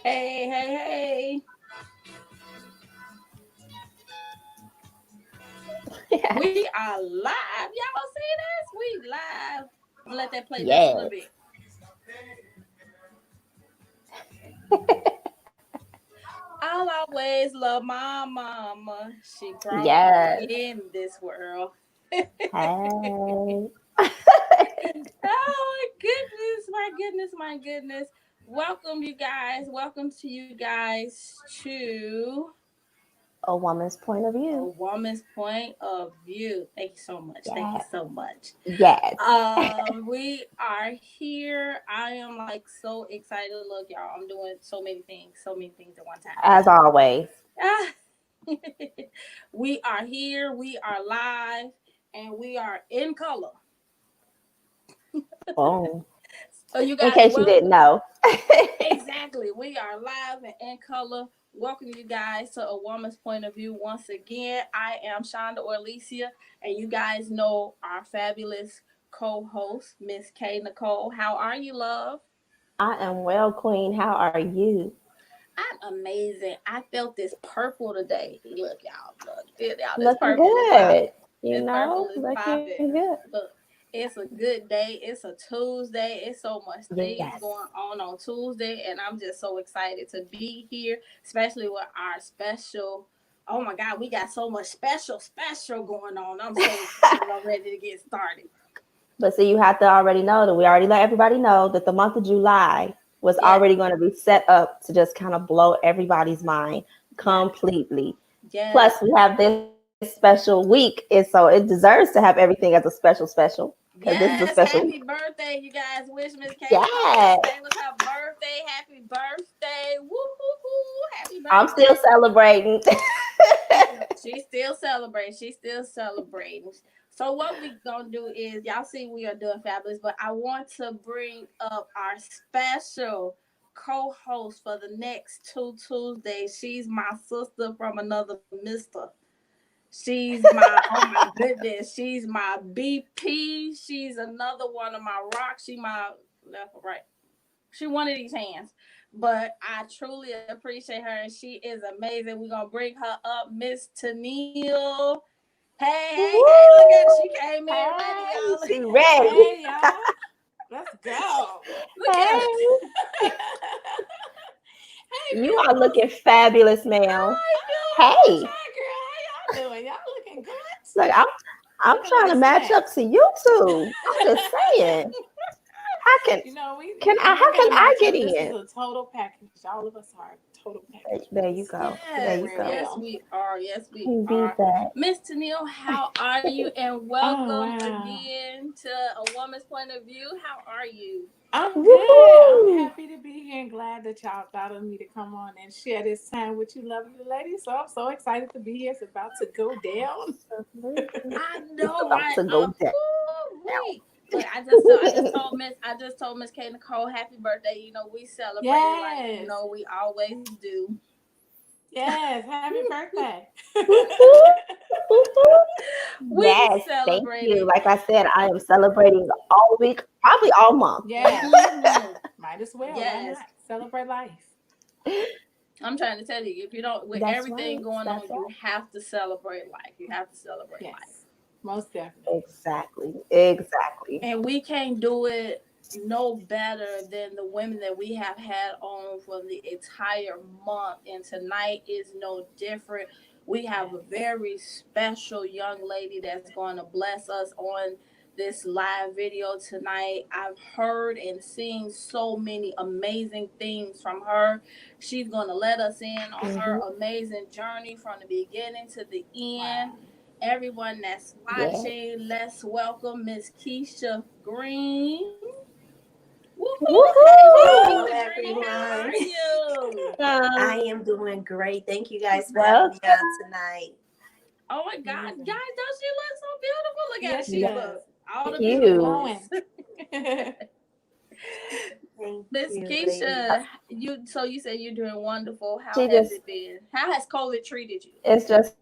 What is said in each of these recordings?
Hey, hey, hey. We are live. Y'all see this? We live. I'm gonna let that play just a little Yes. bit. I'll always love my mama. She brought me Yes. in this world. Hey. Oh my goodness, my goodness, my goodness. Welcome, you guys. Welcome to you guys to A woman's point of A view. Woman's Point of View. Thank you so much. Thank you Yes. so much. Yes. We are here. I am like so excited. Look, y'all, I'm doing so many things at one time. As always. Ah. We are here. We are live, and we are in color. Boom. So, you In guys, case you didn't know. exactly. We are live and in color. Welcome you guys to A Woman's Point of View once again. I am Shonda Orlesia, and you guys know our fabulous co-host, Miss K Nicole. How are you, love? I am well, Queen. How are you? I'm amazing. I felt this purple today. Look, y'all, this Looking purple is popping. good. This purple is Looking popping. good. Look, it's a good day. It's a Tuesday. It's so much Yes. things going on Tuesday, and I'm just so excited to be here, especially with our special. Oh my God, we got so much special going on. I'm so excited. I'm ready to get started. But see, you have to already know that we already let everybody know that the month of July was Yes, already going to be set up to just kind of blow everybody's mind yes, completely. Plus, yes. we have this special week, and so it deserves to have everything as a special because this is a Yes, special week. happy birthday, you guys. Wish Miss K Nicole Yes, yesterday was her birthday. Happy birthday. Woo hoo hoo. Happy I'm still birthday. celebrating. She's still celebrating. She's still celebrating. So what we gonna do is y'all see we are doing fabulous, but I want to bring up our special co-host for the next two Tuesdays. She's my sister from another mister. She's my oh my goodness. She's my BP. She's another one of my rocks. She my left or right. She one of these hands. But I truly appreciate her and she is amazing. We're gonna bring her up, Miss Tennille. Hey, hey, hey, look at her. Woo! She came in ready, Hey, y'all. she ready. Hey y'all, let's go. Look at her. Hey, Hey you are beautiful. looking fabulous, ma'am. Hi, Oh, Hey, try girl. How y'all doing? Y'all looking look, good. I'm Looking trying like to a match snack. up to you two. I'm just saying. How can You know, can I? we're How can gonna I match get up. This is in? a total package. All of us are a total package with There you this. go. Doing There yes, you real go. yes, well. we are. Yes, we Can't beat are. that. Miss Tennille, how are you? And Oh welcome wow. again to A Woman's Point of View. How are you? I'm good. I'm Woohoo! happy to be here and glad that y'all thought of me to come on and share this time with you lovely ladies. So I'm so excited to be here. It's about to go down. Absolutely. I It's know, about right? to go down. Woo, look, I just told Miss K Nicole happy birthday. You know, we celebrated like you Yes. know we always do. Yes. Happy birthday. Woohoo! We Yes, thank you. celebrated. Like I said, I am celebrating all week, probably all month. Yes. Hmm. Might as well. Why Yes, not? Celebrate life. I'm trying to tell you, if you don't, with That's everything right. going on, That's you right. have to celebrate life. You have to celebrate life. Yes. Most definitely. Exactly. Exactly. And we can't do it no better than the women that we have had on for the entire month. And tonight is no different. We have a Yes. very special young lady that's going to bless us on this live video tonight. I've heard and seen so many amazing things from her. She's going to let us in on her Hmm. amazing journey from the beginning to the end. Wow. Everyone that's Yes. watching, let's welcome Miss Keshia Green. Woohoo! Hey, Miss Woohoo! Hello, Keisha Green, how are everyone. you? I Um, am doing great. Thank you guys for having me welcome. on tonight. Oh my God, guys, Amazing. don't she look so beautiful? Look at her. Yes, she She Yes, does. look all the She you. glowing. beautifulness. Thank Miss you, ladies. Keisha, you said you're doing wonderful. How She has just, it been? How has COVID treated you? it's just,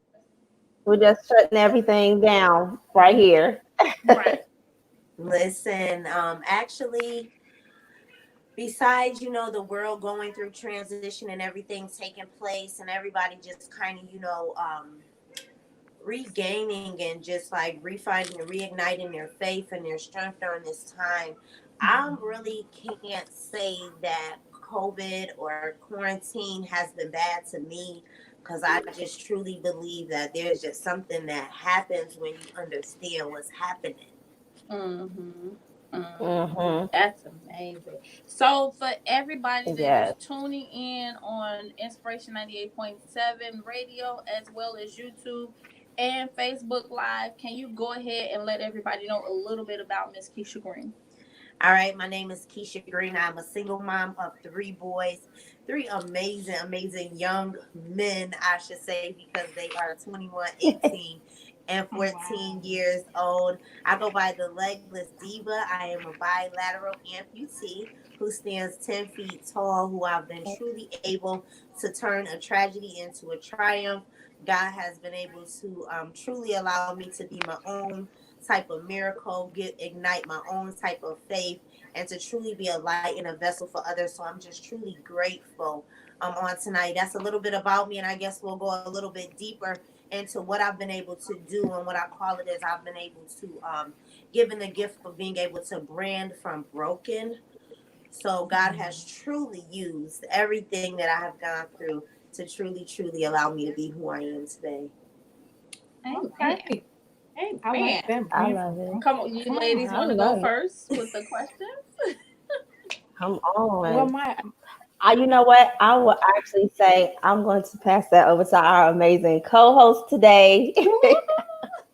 we're just shutting everything down right here. Right. Listen, actually, besides, the world going through transition and everything taking place and everybody just kind of, regaining and just like refinding and reigniting their faith and their strength during this time, I really can't say that COVID or quarantine has been bad to me, because I just truly believe that there's just something that happens when you understand what's happening. Mm-hmm. Mm-hmm. Mm-hmm. That's amazing. So for everybody that is Yes. tuning in on Inspiration 98.7 radio as well as YouTube and Facebook Live, can you go ahead and let everybody know a little bit about Miss Keisha Green? All right, my name is Keshia Green. I'm a single mom of three boys, three amazing, amazing young men, I should say, because they are 21, 18, and Oh, wow. 14 years old. I go by the Legless Diva. I am a bilateral amputee who stands 10 feet tall, who I've been truly able to turn a tragedy into a triumph. God has been able to truly allow me to be my own type of miracle, ignite my own type of faith, and to truly be a light and a vessel for others. So I'm just truly grateful on tonight. That's a little bit about me, and I guess we'll go a little bit deeper into what I've been able to do and what I call it is I've been able to given the gift of being able to brand from broken. So God has truly used everything that I have gone through to truly, truly allow me to be who I am today. Amen. Okay. I Amen. like that I brand. love it. Come on, you Wow. ladies I want to go love it. first with the questions? Come Well, on. my You know what? I will actually say I'm going to pass that over to our amazing co-host today.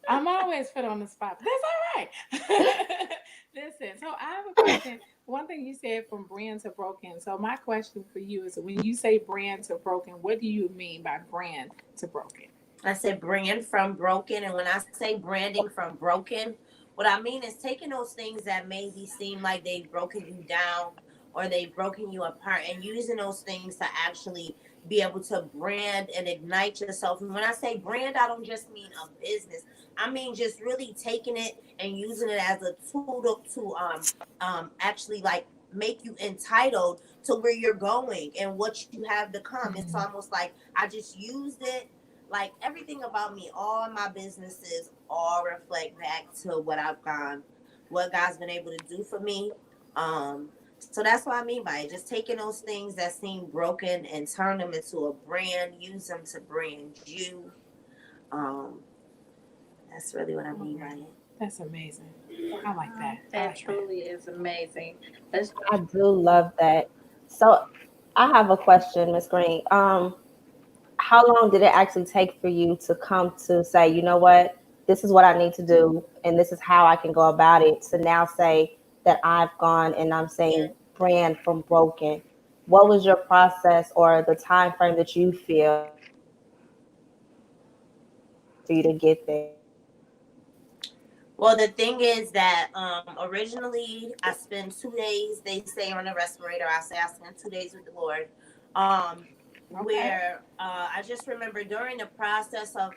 I'm always put on the spot, but that's all right. Listen, so I have a question. One thing you said from brand to broken. So my question for you is, when you say brand to broken, what do you mean by brand to broken? I said brand from broken. And when I say branding from broken, what I mean is taking those things that maybe seem like they've broken you down or they've broken you apart and using those things to actually be able to brand and ignite yourself. And when I say brand, I don't just mean a business. I mean just really taking it and using it as a tool to actually like make you entitled to where you're going and what you have to come. It's almost like I just used it, like everything about me, all my businesses all reflect back to what I've gone, what God's been able to do for me. So that's what I mean by it. Just taking those things that seem broken and turn them into a brand, use them to brand you. Um, that's really what I mean by Okay. it. That's amazing. I like that. I That like that. truly is amazing. Let's, I do love that. So I have a question, Miss Green. How long did it actually take for you to come to say, you know what, this is what I need to do, and this is how I can go about it, to now say that I've gone and I'm saying brand from broken? What was your process or the time frame that you feel for you to get there? Well, the thing is that originally I spend 2 days. They say on the respirator. I say I spend 2 days with the Lord. Um, Okay. where I just remember during the process of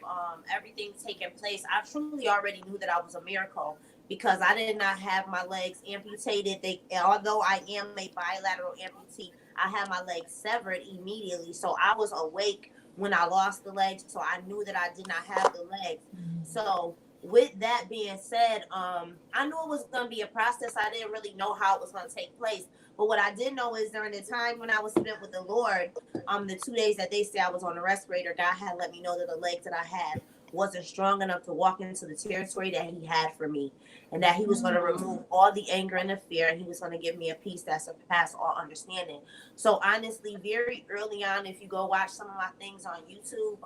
everything taking place, I truly already knew that I was a miracle because I did not have my legs amputated. They, although I am a bilateral amputee, I had my legs severed immediately. So I was awake when I lost the legs, so I knew that I did not have the legs. So with that being said, I knew it was going to be a process. I didn't really know how it was going to take place. But what I did know is during the time when I was spent with the Lord, the 2 days that they say I was on the respirator, God had let me know that the legs that I had wasn't strong enough to walk into the territory that He had for me, and that He was going to remove all the anger and the fear, and He was going to give me a peace that surpassed all understanding. So honestly, very early on, if you go watch some of my things on YouTube,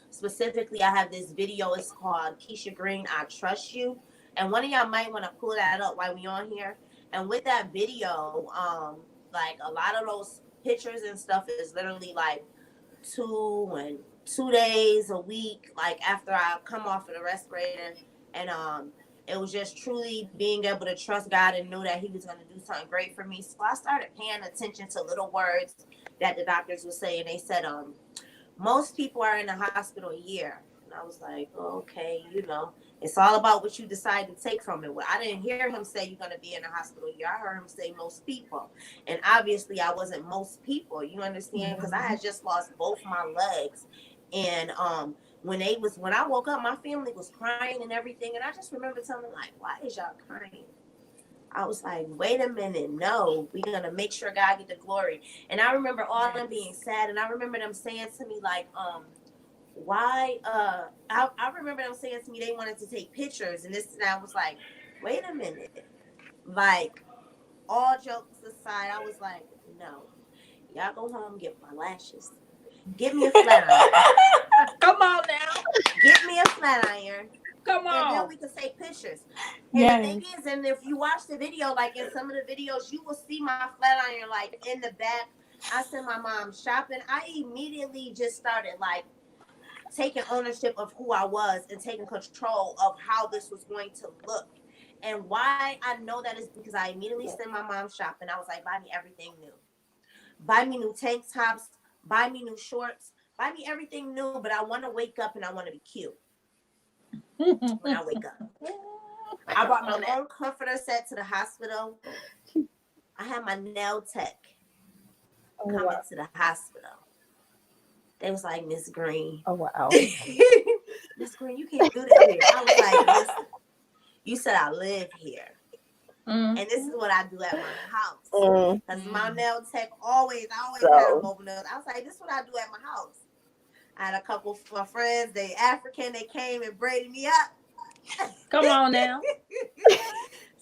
specifically, I have this video. It's called Keshia Green, I Trust You. And one of y'all might want to pull that up while we on here. And with that video, like a lot of those pictures and stuff is literally like 2 days a week, like after I come off of the respirator. And it was just truly being able to trust God and knew that He was going to do something great for me. So I started paying attention to little words that the doctors would say. And they said, most people are in the hospital a year. And I was like, oh, okay, it's all about what you decide to take from it. Well, I didn't hear him say you're going to be in the hospital here. I heard him say most people. And obviously, I wasn't most people. You understand? Because I had just lost both my legs. And when I woke up, my family was crying and everything. And I just remember telling them, like, why is y'all crying? I was like, wait a minute, no, we're gonna make sure God get the glory. And I remember all them being sad, and I remember them saying to me, like, why I remember them saying to me they wanted to take pictures and this, and I was like, wait a minute. Like, all jokes aside, I was like, no. Y'all go home, get my lashes. Get me a flat iron. Come on now. Get me a flat iron. Come And then on. we can take pictures. And the Yes. thing is, and if you watch the video, like in some of the videos, you will see my flat iron like in the back. I sent my mom shopping. I immediately just started like taking ownership of who I was and taking control of how this was going to look. And why I know that is because I immediately sent my mom shopping. I was like, buy me everything new. Buy me new tank tops, buy me new shorts, buy me everything new, but I want to wake up and I want to be cute when I wake up. I brought my own comforter set to the hospital. I had my nail tech Oh come wow. into the hospital. They was like, Miss Green. Oh wow. Miss Green, you can't do that here. I was like, listen, you said I live here. And this is what I do at my house. Mm, Because my nail tech I always had them so open up. I was like, this is what I do at my house. I had a couple of my friends, they African, they came and braided me up. Come on now.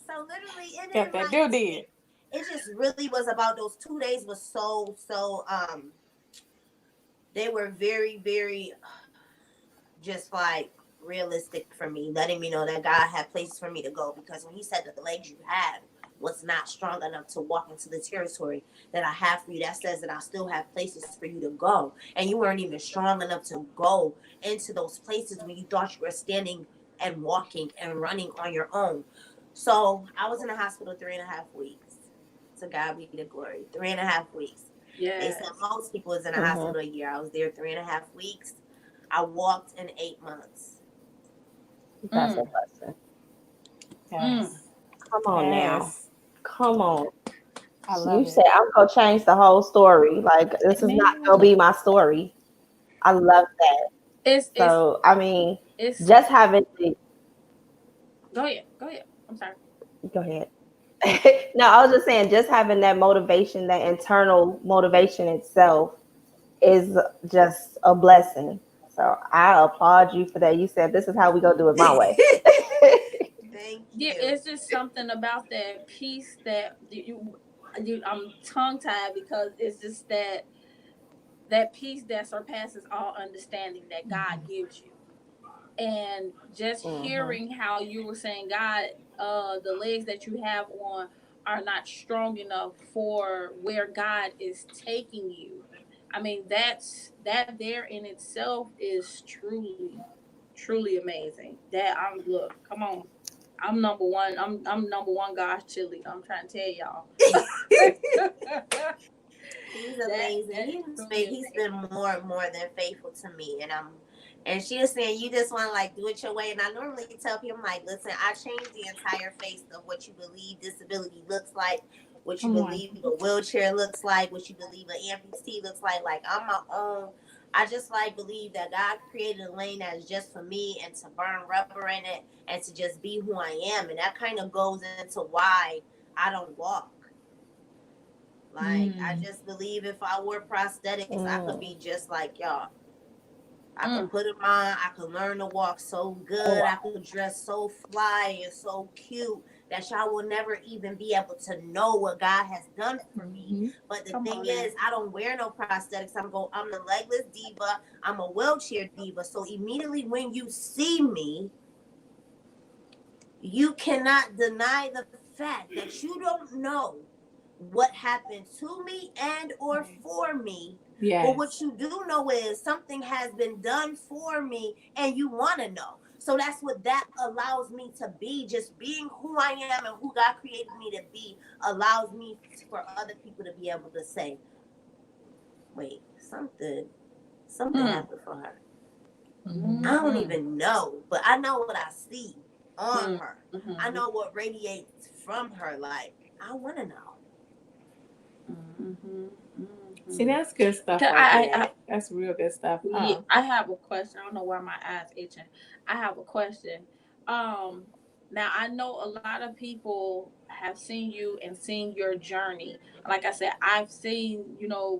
So literally it Got didn't that like do did. it just really was about those 2 days was so they were very, very just like realistic for me, letting me know that God had places for me to go. Because when he said that the legs you have was not strong enough to walk into the territory that I have for you, that says that I still have places for you to go. And you weren't even strong enough to go into those places when you thought you were standing and walking and running on your own. So I was in the hospital 3.5 weeks. To God be the glory. 3.5 weeks. They said Yes. most people was in the mhm. hospital a year. I was there 3.5 weeks. I walked in 8 months. That's a Mm. blessing. Mm. Yes. Come on now. Yes. Come on. I love You it. said I'm gonna change the whole story. Like this is not Amen. gonna be my story. I love that. It's it's So I mean, it's just having the go ahead. Go ahead. I'm sorry. go ahead. No, I was just saying, just having that motivation, that internal motivation itself is just a blessing. So I applaud you for that. You said this is how we gonna do it my way. Thank Yeah, you. it's just something about that piece that I'm tongue tied because it's just that peace that surpasses all understanding that God gives you. And just Hmm. hearing how you were saying, God, the legs that you have on are not strong enough for where God is taking you. I mean, that there in itself is truly amazing. That I'm look, come on. I'm number one. I'm number one God's chili. I'm trying to tell y'all. He's That amazing. is He's truly he's amazing. been more than faithful to me, and she was saying you just want to like do it your way. And I normally tell people, I'm like, listen, I changed the entire face of what you believe disability looks like, what you Come on. believe a wheelchair looks like, what you believe an amputee looks like. Like I'm my own. I just like believe that God created a lane that is just for me and to burn rubber in it and to just be who I am. And that kind of goes into why I don't walk. Like, I Mm, just believe if I wore prosthetics, I could Mm. be just like y'all. I could mm. put them on. I could learn to walk so Oh good. I wow. could dress so fly and so cute that y'all will never even be able to know what God has done for me. Hmm. But the Come thing on now. is, I don't wear no prosthetics. I'm the legless diva. I'm a wheelchair diva. So immediately when you see me, you cannot deny the fact that you don't know what happened to me and or for me, but what Yes. you do know is something has been done for me and you want to know. So that's what that allows me to be. Just being who I am and who God created me to be allows me for other people to be able to say, wait, something Mm, happened for her. I don't Mm-hmm. even know, but I know what I see on her. I Mm-hmm. know what radiates from her. Like, I want to know. Mm-hmm. See, Mm-hmm. that's good stuff Cause right there. That's real good stuff. yeah, I have a question. I don't know why my eyes itching. I have a question. Um, Now I know a lot of people have seen you and seen your journey. Like I said, I've seen,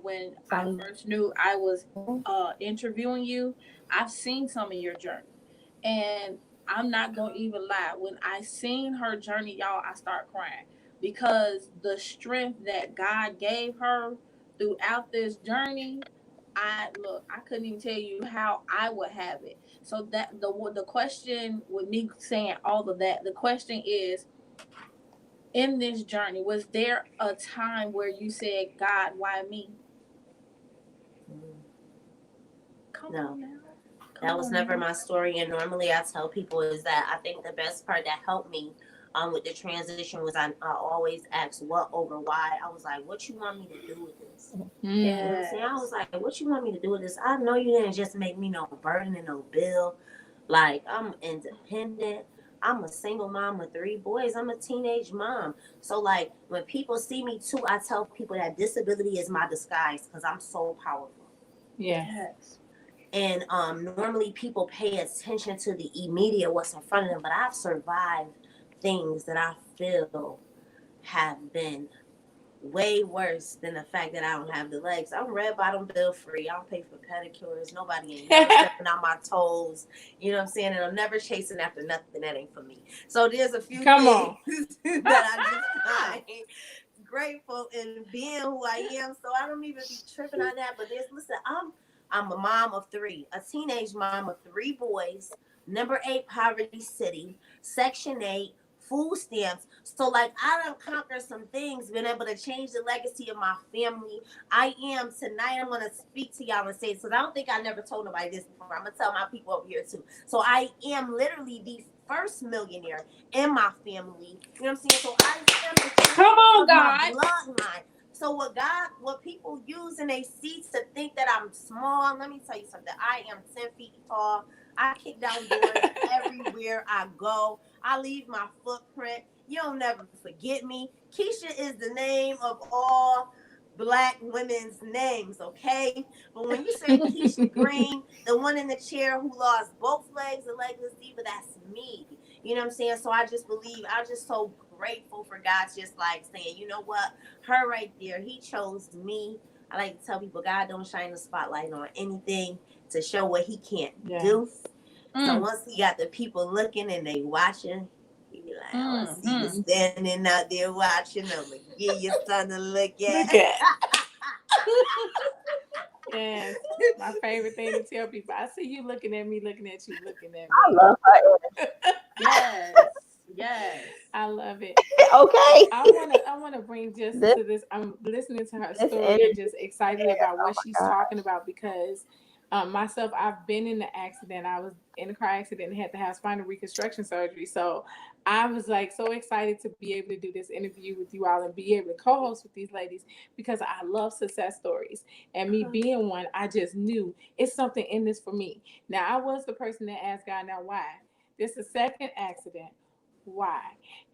when I Some first knew I was interviewing you, I've seen some of your journey. And I'm not gonna even lie. When I seen her journey, y'all, I start crying because the strength that God gave her throughout this journey, I couldn't even tell you how I would have it. So that the question with me saying all of that, the question is, in this journey, was there a time where you said, God, why me? Mm, Come no. on now. That Come was on never now. my story. And normally I tell people is that I think the best part that helped me with the transition was I always asked what over why. I was like, what you want me to do with this? You know Mm. what I'm saying? I was Yes. like, what you want me to do with this? I know you didn't just make me no burden and no bill. Like, I'm independent. I'm a single mom with 3 boys. I'm a teenage mom. So, like, when people see me too, I tell people that disability is my disguise because I'm so powerful. Yes. Yes. And normally people pay attention to the immediate, what's in front of them, but I've survived things that I feel have been way worse than the fact that I don't have the legs. I'm red bottom bill free. I don't pay for pedicures. Nobody ain't never stepping on my toes. You know what I'm saying? And I'm never chasing after nothing that ain't for me. So there's a few Come things on. that I just find grateful in being who I am. So I don't even be tripping on that. But listen, I'm a mom of 3, a teenage mom of 3 boys, number 8 poverty city, section 8, food stamps. So like I done conquered some things, been able to change the legacy of my family. I am tonight. I'm gonna speak to y'all and say this because I don't think I never told nobody this before. I'm gonna tell my people over here too. So I am literally the first millionaire in my family. You know what I'm saying? So I am the Come king on, of my God. bloodline. So what people use and they see to think that I'm small, let me tell you something. I am 10 feet tall. I kick down doors everywhere I go. I leave my footprint. You'll never forget me. Keshia is the name of all Black women's names, okay? But when you say Keshia Green, the one in the chair who lost both legs, the legless diva, that's me. You know what I'm saying? So I just believe, I'm just so grateful for God just like saying, you know what? Her right there, he chose me. I like to tell people God don't shine the spotlight on anything to show what he can't do. Yes. So Mm, once he got the people looking and they watching, he be like, oh, I see you mm. standing out there watching. I'm gonna give you something to look Look at. at. Yes. My favorite thing to tell people. I see you looking at me, looking at you, looking at I me. love her. Yes. Yes. I love it. Okay, I wanna bring just this to this. I'm listening to her this story and energy. just excited Yes. about Oh what she's my God. talking about because myself, I've been in the accident. I was in a car accident and had to have spinal reconstruction surgery. So I was like so excited to be able to do this interview with you all and be able to co-host with these ladies because I love success stories. And me being one, I just knew it's something in this for me. Now I was the person that asked God, now why? This is the second accident. Why?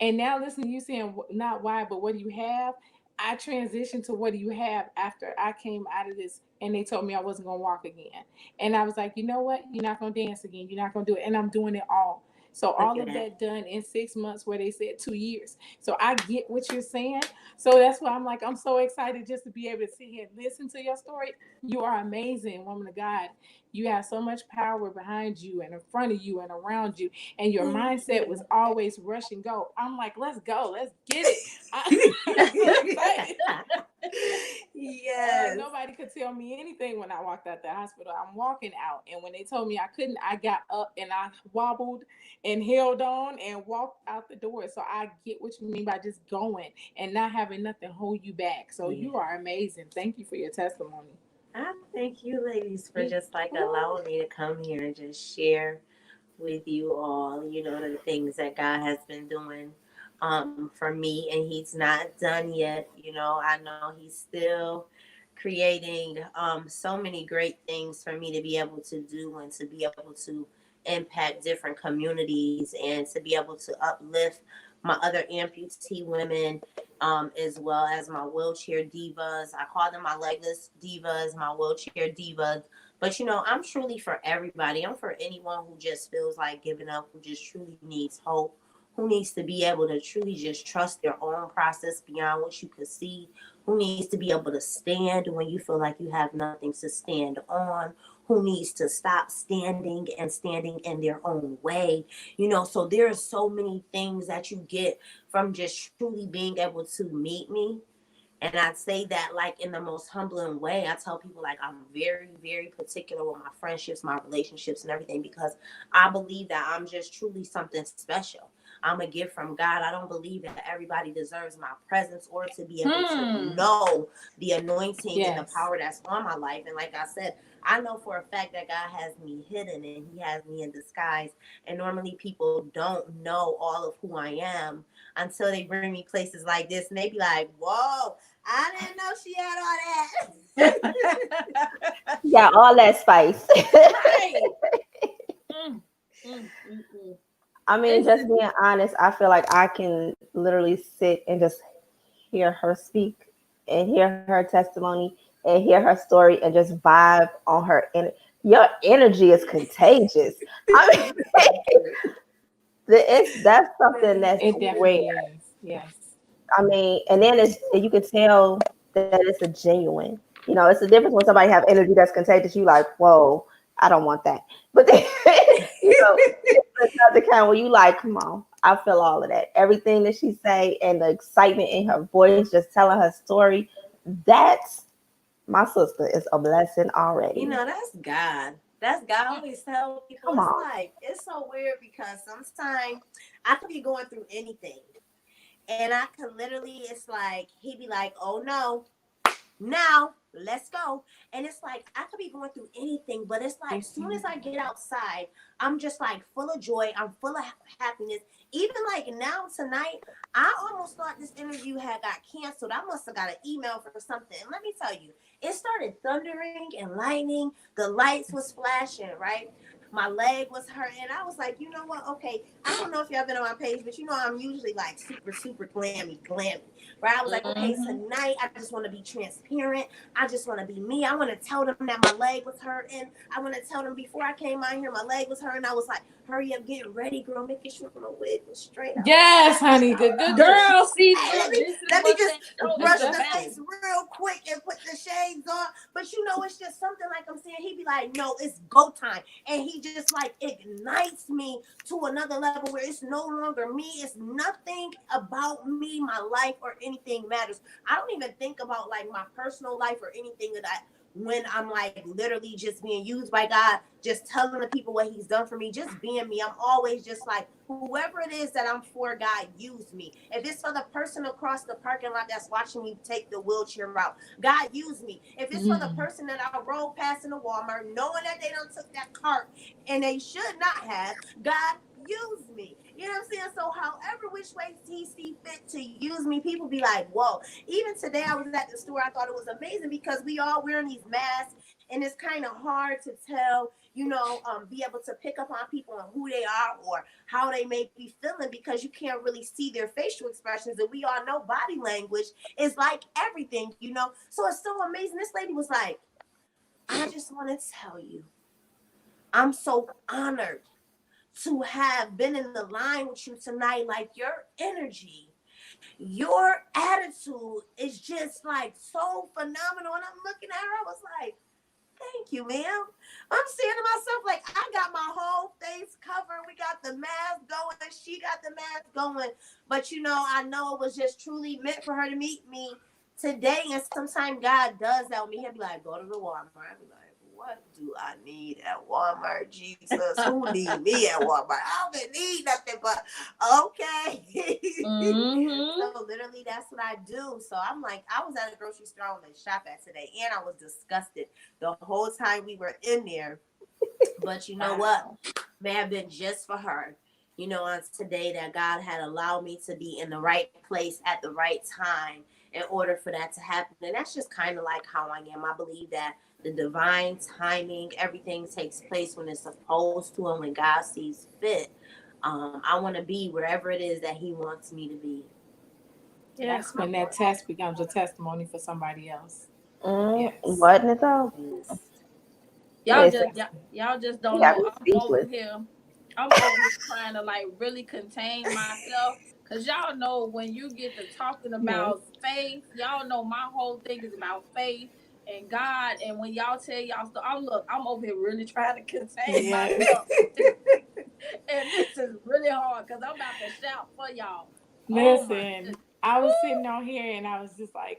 And now listen, you saying not why, but what do you have? I transitioned to what do you have after I came out of this and they told me I wasn't gonna walk again. And I was like, you know what? You're not gonna dance again. You're not gonna do it. And I'm doing it all. So Look all at of that. that done in 6 months where they said 2 years. So I get what you're saying. So that's why I'm like, I'm so excited just to be able to sit here and listen to your story. You are amazing, woman of God. You have so much power behind you and in front of you and around you. And your Thank mindset was you. always rush and go. I'm like, let's go, let's get it. I'm so excited. Yes. Nobody could tell me anything when I walked out the hospital. I'm walking out, and when they told me I couldn't, I got up and I wobbled and held on and walked out the door. So I get what you mean by just going and not having nothing hold you back. So Yeah. you are amazing. Thank you for your testimony. I thank you, ladies, for Yeah. just like Ooh. allowing me to come here and just share with you all, the things that God has been doing for me. And he's not done yet. I know he's still creating so many great things for me to be able to do and to be able to impact different communities and to be able to uplift my other amputee women, as well as my wheelchair divas. I call them my legless divas, my wheelchair divas. But I'm truly for everybody. I'm for anyone who just feels like giving up, who just truly needs hope, who needs to be able to truly just trust their own process beyond what you could see, who needs to be able to stand when you feel like you have nothing to stand on, who needs to stop standing and standing in their own way. So there are so many things that you get from just truly being able to meet me. And I say that like in the most humbling way. I tell people like I'm very, very particular with my friendships, my relationships, and everything because I believe that I'm just truly something special. I'm a gift from God. I don't believe that everybody deserves my presence or to be able to know the anointing and the Yes. power that's on my life. And like I said, I know for a fact that God has me hidden and He has me in disguise. And normally people don't know all of who I am until they bring me places like this and they be like, whoa, I didn't know she had all that. Yeah, all that spice. Right. Mm, I mean, It's just just, being honest, I feel like I can literally sit and just hear her speak and hear her testimony and hear her story and just vibe on her. And your energy is contagious. I mean, that's something that's It rare. definitely is. Yes. I mean, and then you can tell that it's a genuine. It's a difference when somebody have energy that's contagious. You like, whoa, I don't want that. But then, it's another kind where you like, come on, I feel all of that. Everything that she say and the excitement in her voice, just telling her story. That's my sister is a blessing already. That's God. That's God. I always tell people Come on. it's so weird because sometimes I could be going through anything. And I could literally, it's like, he'd be like, oh no, now let's go. And it's like I could be going through anything, but it's like as soon as I get outside, I'm just like full of joy, I'm full of happiness. Even like now tonight, I almost thought this interview had got canceled. I must have got an email for something, and let me tell you, it started thundering and lightning, the lights was flashing, right? My leg was hurting. I was like, you know what? Okay, I don't know if y'all been on my page, but I'm usually like super, super glammy. Right? I was like, okay, tonight I just want to be transparent. I just want to be me. I want to tell them that my leg was hurting. I want to tell them before I came out here, my leg was hurting. I was like, hurry up, get ready, girl, making sure my wig was straight. Yes, honey. Good. girl, see, Hey, look, this is let me what just that show brush is the about. face real quick and put the shades on. But it's just something like I'm saying. He'd be like, no, it's go time. And he just like ignites me to another level where it's no longer me. It's nothing about me, my life, or anything matters. I don't even think about like my personal life or anything that when I'm like literally just being used by God, just telling the people what He's done for me, just being me. I'm always just like, whoever it is that I'm for, God, use me. If it's for the person across the parking lot that's watching me take the wheelchair route, God, use me. If it's for the person that I rode past in the Walmart, knowing that they don't took that cart and they should not have, God, use me. You know what I'm saying? So however which way He see fit to use me, people be like, whoa. Even today I was at the store, I thought it was amazing because we all wearing these masks and it's kind of hard to tell, be able to pick up on people and who they are or how they may be feeling because you can't really see their facial expressions. And we all know body language is like everything. So it's so amazing. This lady was like, I just want to tell you, I'm so honored to have been in the line with you tonight. Like your energy, your attitude is just like so phenomenal. And I'm looking at her, I was like, thank you, ma'am. I'm saying to myself, like, I got my whole face covered. We got the mask going. She got the mask going. But, I know it was just truly meant for her to meet me today. And sometimes God does that with me. He'll be like, go to the Walmart. I'll be like, what do I need at Walmart, Jesus? Who need me at Walmart? I don't need nothing, but okay. So literally that's what I do. So I'm like, I was at a grocery store I was to shop at today, and I was disgusted the whole time we were in there. But you know what? May have been just for her. On today that God had allowed me to be in the right place at the right time in order for that to happen. And that's just kind of like how I am. I believe that the divine timing, everything takes place when it's supposed to and when God sees fit. I want to be wherever it is that He wants me to be. Yeah, That's when that test becomes a testimony for somebody else. Yes. Wasn't it though? Yes. y'all Listen, just y'all just you don't got know. me I'm over speechless. here. I'm over here trying to like really contain myself. Cause y'all know when you get to talking Yes. about faith, y'all know my whole thing is about faith and God. And when y'all tell y'all stuff, I'm over here really trying to contain Yes. myself. And this is really hard because I'm about to shout for y'all. Oh my Listen, goodness. I was sitting on here and I was just like,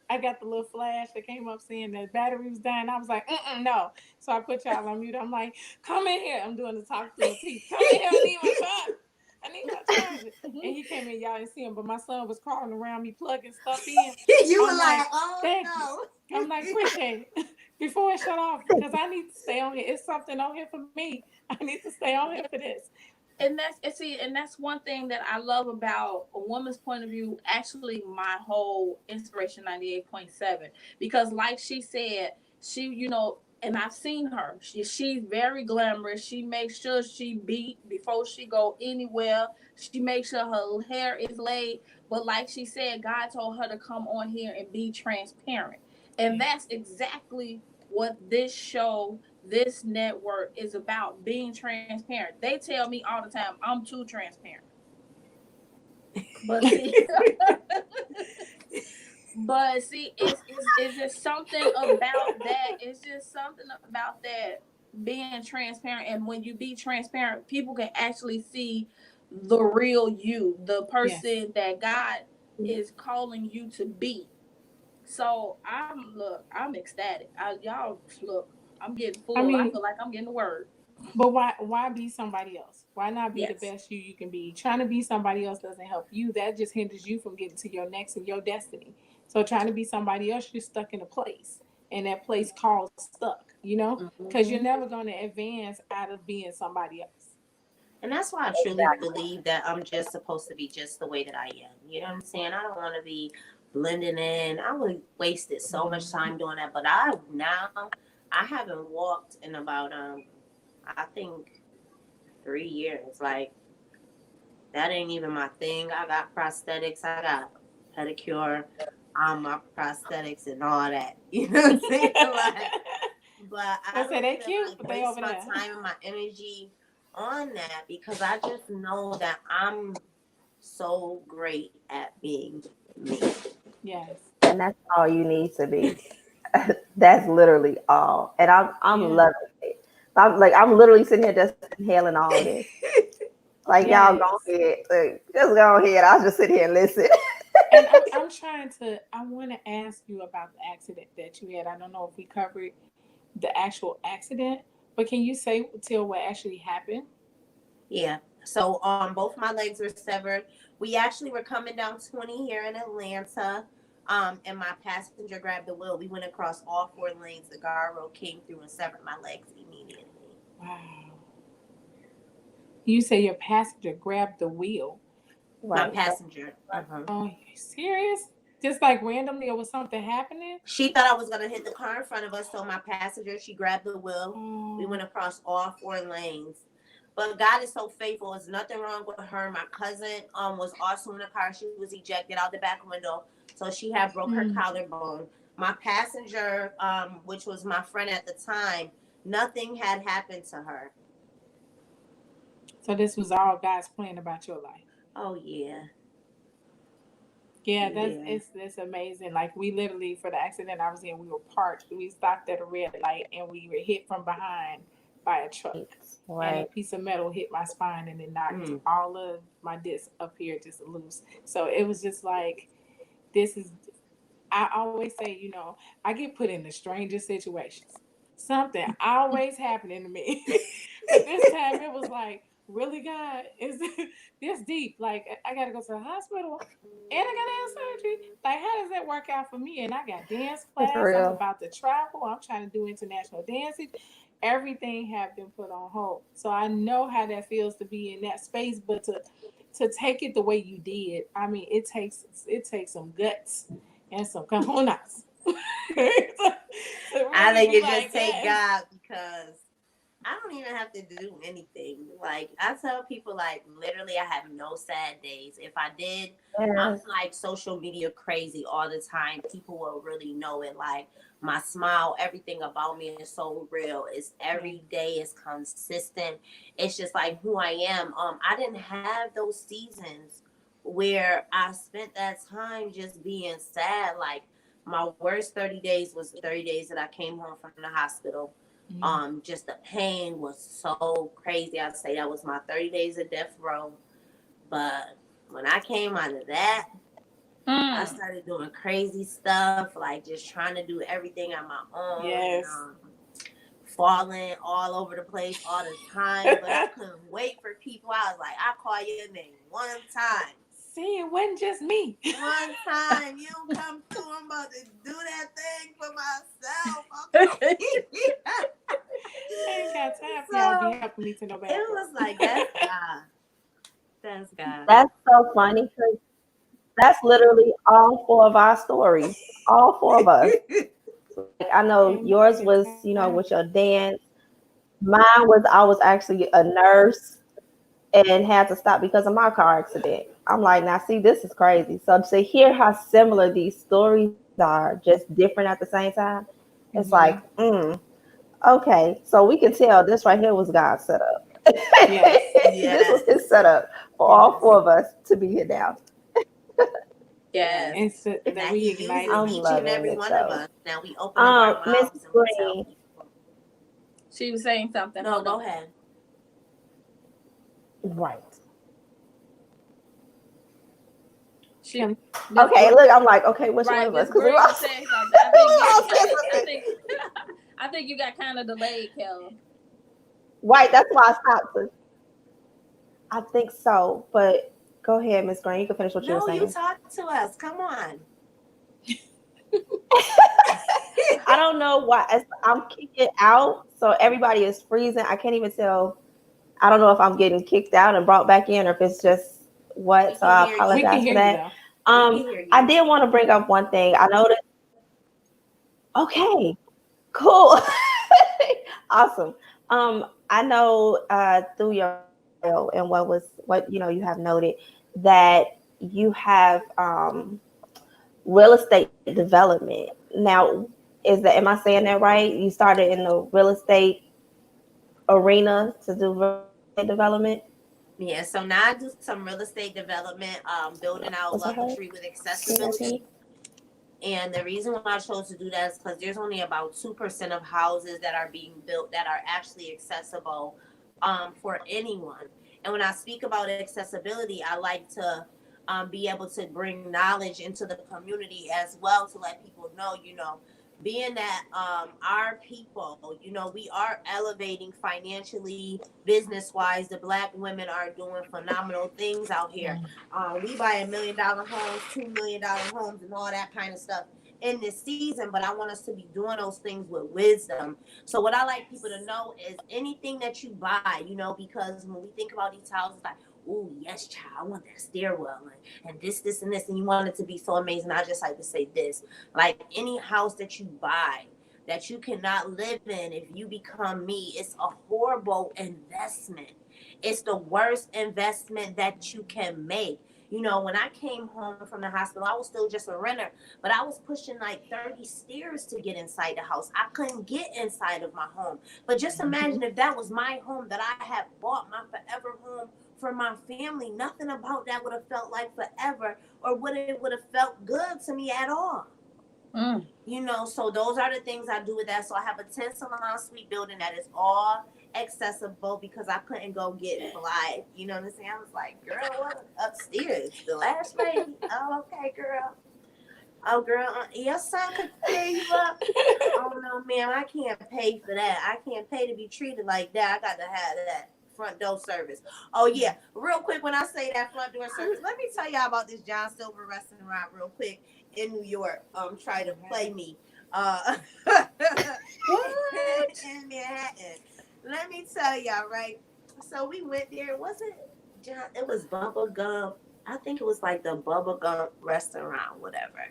I got the little flash that came up saying the battery was dying. I was like, no. So I put y'all on mute. I'm like, come in here. I'm doing the talk through a teeth. Come in here. I need my charger. I need my charger. And he came in. Y'all didn't see him, but my son was crawling around me plugging stuff in. You were I'm like, like, oh thank you. no. I'm like, appreciate it. Before it shut off, because I need to stay on here. It's something on here for me. I need to stay on here for this. And that's one thing that I love about a woman's point of view. Actually, my whole inspiration 98.7, because like she said, she and I've seen her. She's very glamorous. She makes sure she beat before she go anywhere. She makes sure her hair is laid. But like she said, God told her to come on here and be transparent, and that's exactly what this show, this network is about, being transparent. They tell me all the time I'm too transparent. But see, but see, it's just something about that. It's just something about that being transparent. And when you be transparent, people can actually see the real you, the Yes. person that God is calling you to be. So I'm ecstatic. Y'all look, I'm getting I full. I mean, feel like I'm getting the word. but why be somebody else? Why not be the Yes. best you can be? Trying to be somebody else doesn't help you. That just hinders you from getting to your next and your destiny. So trying to be somebody else, you're stuck in a place. And that place called stuck, because you're Mm-hmm. never going to advance out of being somebody else. And that's why I truly believe that I'm just supposed to be just the way that I am. You know what I'm saying? I don't want to be blending in. I would wasted so much time doing that. But I haven't walked in about I think 3 years. Like that ain't even my thing. I got prosthetics. I got pedicure on my prosthetics and all that. You know what I'm saying? Like, but I I say don't they feel cute, like but they waste over my there. time and my energy on that because I just know that I'm so great at being me. Yes. And that's all you need to be. That's literally all. And I'm Yeah. loving it. I'm literally sitting here just inhaling all of this. Like y'all go Yes. ahead. Just go ahead. I'll just sit here and listen. And I'm trying to, I want to ask you about the accident that you had. I don't know if we covered the actual accident, but can you say till what actually happened? Yeah. So both my legs were severed. We actually were coming down 20 here in Atlanta. And my passenger grabbed the wheel. We went across all four lanes. The guardrail came through and severed my legs immediately. Wow. You say your passenger grabbed the wheel. My Right. passenger. Uh-huh. Oh, you serious? Just like randomly, or was something happening? She thought I was gonna hit the car in front of us, so my passenger, she grabbed the wheel. We went Oh, across all four lanes. But God is so faithful. There's nothing wrong with her. My cousin was also in the car. She was ejected out the back window, so she had broke her mm. collarbone. My passenger, which was my friend at the time, nothing had happened to her. So this was all God's plan about your life. Oh yeah, Yeah, yeah. that's amazing. Like we literally for the accident I was in, we were parked. We stopped at a red light and we were hit from behind by a truck. And a Right. piece of metal hit my spine and it knocked Mm. all of my discs up here just loose. So it was just like this is I always say, I get put in the strangest situations. Something always happening to me. But this time it was like, really, God, is this deep? Like, I got to go to the hospital and I got to have surgery. Like, how does that work out for me? And I got dance It's class. I'm real. about to travel. I'm trying to do international dancing. Everything have been put on hold. So I know how that feels to be in that space, but to take it the way you did, I mean, it takes some guts and some cojones to I really think be it just like, take yes. God because I don't even have to do anything. Like I tell people, like literally, I have no sad days. If I did, I'm Yes. like social media crazy all the time. People will really know it. Like my smile, everything about me is so real. It's Yeah. every day is consistent. It's just like who I am. I didn't have those seasons where I spent that time just being sad. Like my worst 30 days was the 30 days that I came home from the hospital. Mm. Just the pain was so crazy. I'd say that was my 30 days of death row. But when I came out of that, I Mm. started doing crazy stuff, like just trying to do everything on my own and Yes. falling all over the place all the time. But I couldn't wait for people. I was like, I call your name one time. See, it wasn't just me. One time you don't come through, I'm about to do that thing for myself. Okay. I ain't got time for y'all to be So helping me to no it bathroom. was like that's God. That's God. That's so funny because that's literally all four of our stories. All four of us. Like I know Ain't nobody yours got was, time. with your dance. Mine was I was actually a nurse and had to stop because of my car accident. I'm like, now see, this is crazy. So to hear how similar these stories are, just different at the same time, it's like, Hmm. okay. So we can tell this right here was God's setup. Yes. This was his Yes. setup for all Yes. four of us to be here now. Yes. And so And that that we he uses I'm ignited. each and loving every it one of though. us. Now we open up our Miss mouths and we tell Green, people. She was saying something. No, Hold go on. ahead. right. She, Kim. Miss Okay, look, I'm like, okay, which one right, of us? Miss Because we Green was lost. saying something. I think you I kind said of. I something. think. I think you got kind of delayed, Kel. Right, that's why I stopped. I think so, but go ahead, Miss Green. You can finish what you were No, you saying. talk to us. Come on. I don't know why I'm kicking out, so everybody is freezing. I can't even tell. I don't know if I'm getting kicked out and brought back in, or if it's just We what. So can I hear We you. can apologize for hear you that. though. We can hear I you. did want to bring up one thing. I noticed. Okay, cool, awesome. I know through your bio and what you have noted that you have real estate development. Now, am I saying that right? You started in the real estate arena to do real estate development. Yeah, so now I do some real estate development, building out Was I heard? luxury with Can you guys hear accessibility. me? And the reason why I chose to do that is because there's only about 2% of houses that are being built that are actually accessible for anyone. And when I speak about accessibility, I like to be able to bring knowledge into the community as well to let people know, being that our people, we are elevating financially, business wise. The Black women are doing phenomenal things out here. We buy $1 million homes, $2 million homes, and all that kind of stuff in this season. But I want us to be doing those things with wisdom. So what I like people to know is anything that you buy, because when we think about these houses, like, oh yes, child, I want that stairwell and this and this, and you want it to be so amazing. I just like to say this: like any house that you buy that you cannot live in, if you become me, it's a horrible investment. It's the worst investment that you can make. When I came home from the hospital, I was still just a renter, but I was pushing like 30 stairs to get inside the house. I couldn't get inside of my home. But just imagine if that was my home that I had bought, my forever home for my family. Nothing about that would have felt like forever or would have felt good to me at all. Mm. So those are the things I do with that. So I have a 10 salon suite building that is all accessible because I couldn't go get fly. You know what I'm saying? I was like, girl, what upstairs? The last lady. Oh, okay, girl. Oh, girl, your son could fill you up. Oh no, ma'am, I can't pay for that. I can't pay to be treated like that. I got to have that front door service. Oh yeah, real quick, when I say that front door service, let me tell y'all about this John Silver restaurant real quick in New York. Try to play me. What? In Manhattan. Let me tell y'all, right? So we went there. Was it it was Bubba Gump. I think it was like the Bubba Gump restaurant, whatever.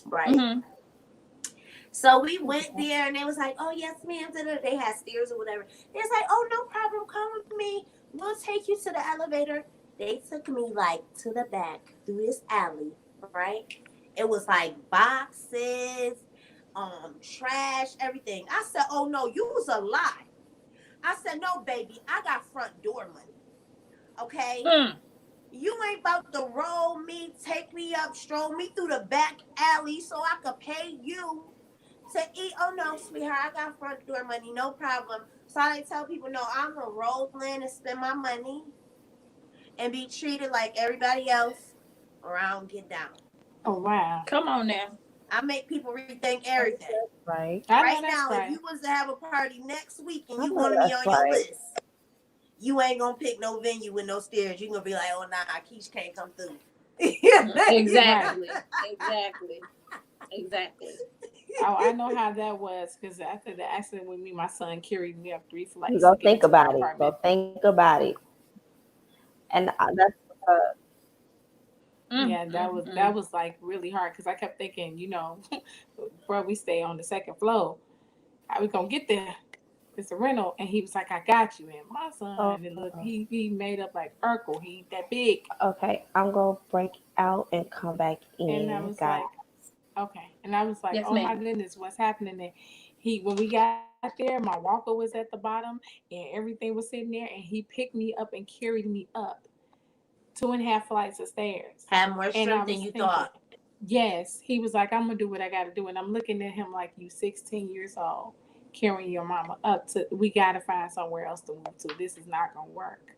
Right. Mm-hmm. So we went there and they was like, oh, yes, ma'am. They had stairs or whatever. They was like, oh, no problem. Come with me. We'll take you to the elevator. They took me like to the back through this alley, right? It was like boxes, trash, everything. I said, oh, no, you was a lie. I said, no, baby, I got front door money. Okay? Mm. You ain't about to roll me, take me up, stroll me through the back alley so I could pay you to eat. Oh no, sweetheart, I got front door money, no problem. So I tell people, no, I'm gonna roll in and spend my money and be treated like everybody else around get down. Oh wow. Come on now. I make people rethink everything. Right. I know Right that's now, if right. you was to have a party next week and I you know wanted me that's on your right. list, you ain't gonna pick no venue with no stairs. You gonna be like, oh nah, Keish can't come through. Exactly. Exactly. Exactly. Oh, I know how that was because after the accident with me, my son carried me up 3 flights You to go get think into my about it. apartment. Go think about it. And that's Mm, Yeah, mm, that mm. was like really hard because I kept thinking, bro, we stay on the second floor. How we gonna get there? It's a rental, and he was like, "I got you." And my oh, son, and look, he made up like Urkel. He ain't that big, okay. I'm gonna break out and come back and I in, was guys. like, "Okay," and I was like, Yes, "Oh my ma'am. goodness, what's happening there?" When we got there, my walker was at the bottom, and everything was sitting there, and he picked me up and carried me up 2.5 flights of stairs, Have more and I strength than was you thinking. thought. Yes, he was like, I'm gonna do what I gotta do. And I'm looking at him like, you 16 years old, carrying your mama up to, we gotta find somewhere else to move to. This is not gonna work.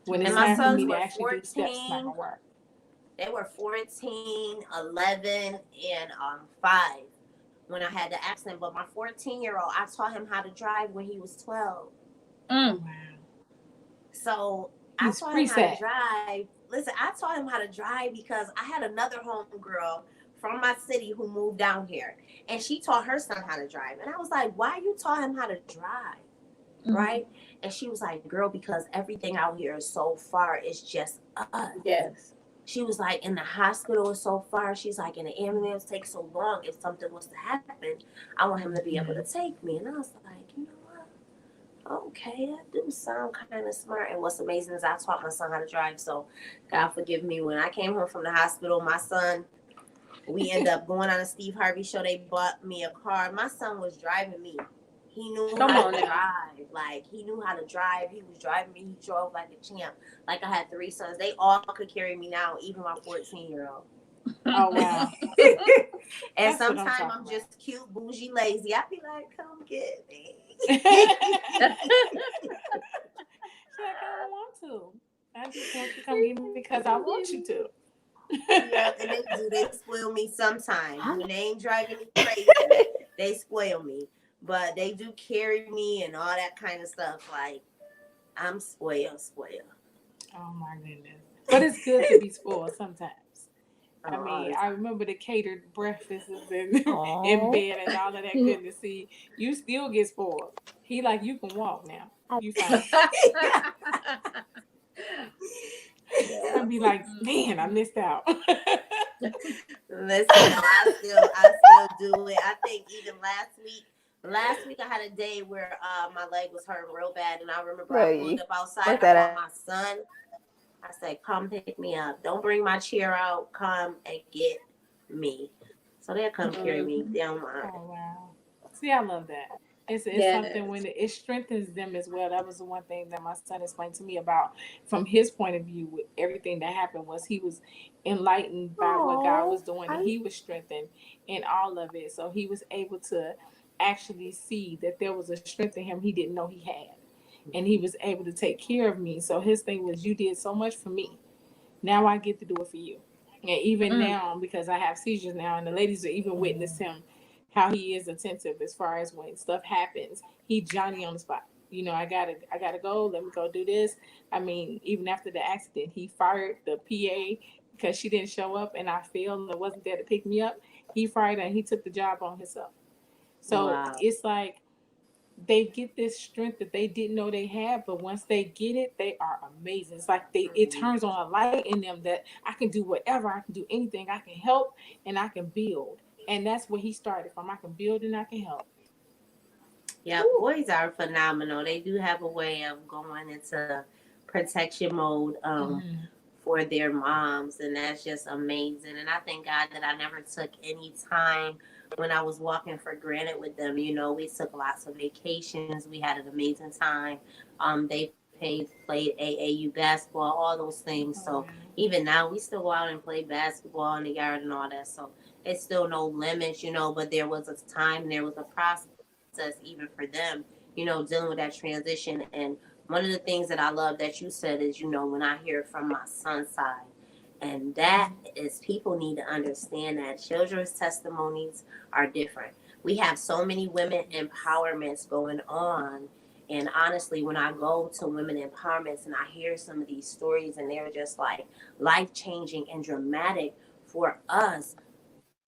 When And it's my time for Mm-hmm. me sons to were actually do the steps, it's not 14. gonna work. They were 14, 11, and 5 when I had the accident. But my 14-year-old, I taught him how to drive when he was 12. Oh Mm. wow. So I He's taught him how to preset. drive. Listen, I taught him how to drive because I had another homegirl from my city who moved down here. And she taught her son how to drive. And I was like, why you taught him how to drive? Mm-hmm. Right? And she was like, girl, because everything out here is so far, it's just us. Yes. She was like, in the hospital is so far. She's like, and the ambulance takes so long. If something was to happen, I want him to be able to take me. And I was like, you know what? Okay, that do sound kind of smart. And what's amazing is I taught my son how to drive. So God forgive me. When I came home from the hospital, my son, we ended up going on a Steve Harvey show. They bought me a car. My son was driving me. He knew Come how on to now. drive. Like, he knew how to drive. He was driving me. He drove like a champ. Like, I had 3 sons. They all could carry me now, even my 14-year-old. Oh wow. And That's what I'm sometimes talking I'm about. just cute, bougie, lazy. I be like, come get me. She's like, I don't want to. I just want you to come get me because I want you to. Yeah, and they do. They spoil me sometimes. When they ain't driving me crazy, they spoil me. But they do carry me and all that kind of stuff. Like, I'm spoiled. Oh my goodness. But it's good to be spoiled sometimes. I All mean, the I time. remember the catered breakfasts in Oh, bed and all of that goodness. See, you still get spoiled. He like, you can walk now. You fine. Yeah. I'd be like, man, I missed out. Listen, no, I still do it. I think even last week I had a day where my leg was hurting real bad, and I remember I pulled hey, up outside. where's I called that my son. I said, "Come pick me up. Don't bring my chair out. Come and get me." So they'll come carry me. Mhm. They don't mind. Oh wow. See, I love that. It's something when Yes. it strengthens them as well. That was the one thing that my son explained to me about from his point of view with everything that happened was he was enlightened by what God was Oh, doing and I he was strengthened in all of it. So he was able to actually see that there was a strength in him he didn't know he had. And he was able to take care of me. So his thing was, you did so much for me. Now I get to do it for you. And even Mm. now, because I have seizures now, and the ladies are even witness him, how he is attentive as far as when stuff happens. He Johnny on the spot. I gotta go. Let me go do this. I mean, even after the accident, he fired the PA because she didn't show up, and I failed and wasn't there to pick me up. He fired her and he took the job on himself. So Wow. it's like they get this strength that they didn't know they had, but once they get it, they are amazing. It's like it turns on a light in them that I can do whatever, I can do anything, I can help and I can build. And that's where he started from. I can build and I can help. Yeah, Woo. boys are phenomenal. They do have a way of going into protection mode Mhm. for their moms, and that's just amazing. And I thank God that I never took any time when I was walking for granted with them. You know, we took lots of vacations. We had an amazing time. Played AAU basketball, all those things. Oh, So wow. even now, we still go out and play basketball in the yard and all that. So it's still no limits, you know. But there was a time, there was a process even for them, you know, dealing with that transition. And one of the things that I love that you said is, you know, when I hear it from my son's side, and that is people need to understand that children's testimonies are different. We have so many women empowerments going on. And honestly, when I go to women empowerments and I hear some of these stories and they're just like life changing and dramatic for us,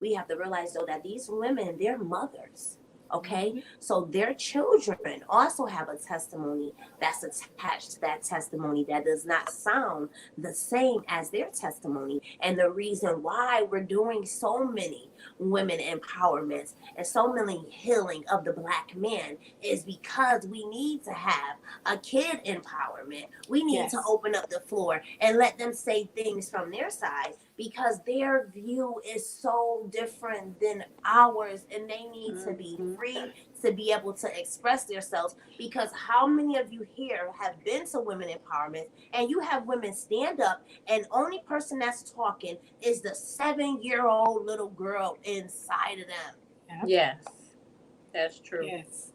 we have to realize though that these women, they're mothers. Okay, Mhm. so their children also have a testimony that's attached to that testimony that does not sound the same as their testimony. And the reason why we're doing so many women empowerments and so many healing of the Black man is because we need to have a kid empowerment. We need to Yes. open up the floor and let them say things from their side because their view is so different than ours, and they need to be Mhm. free to be able to express themselves. Because how many of you here have been to women empowerment and you have women stand up and only person that's talking is the 7-year-old little girl inside of them Yep. Yes, that's true. Yes.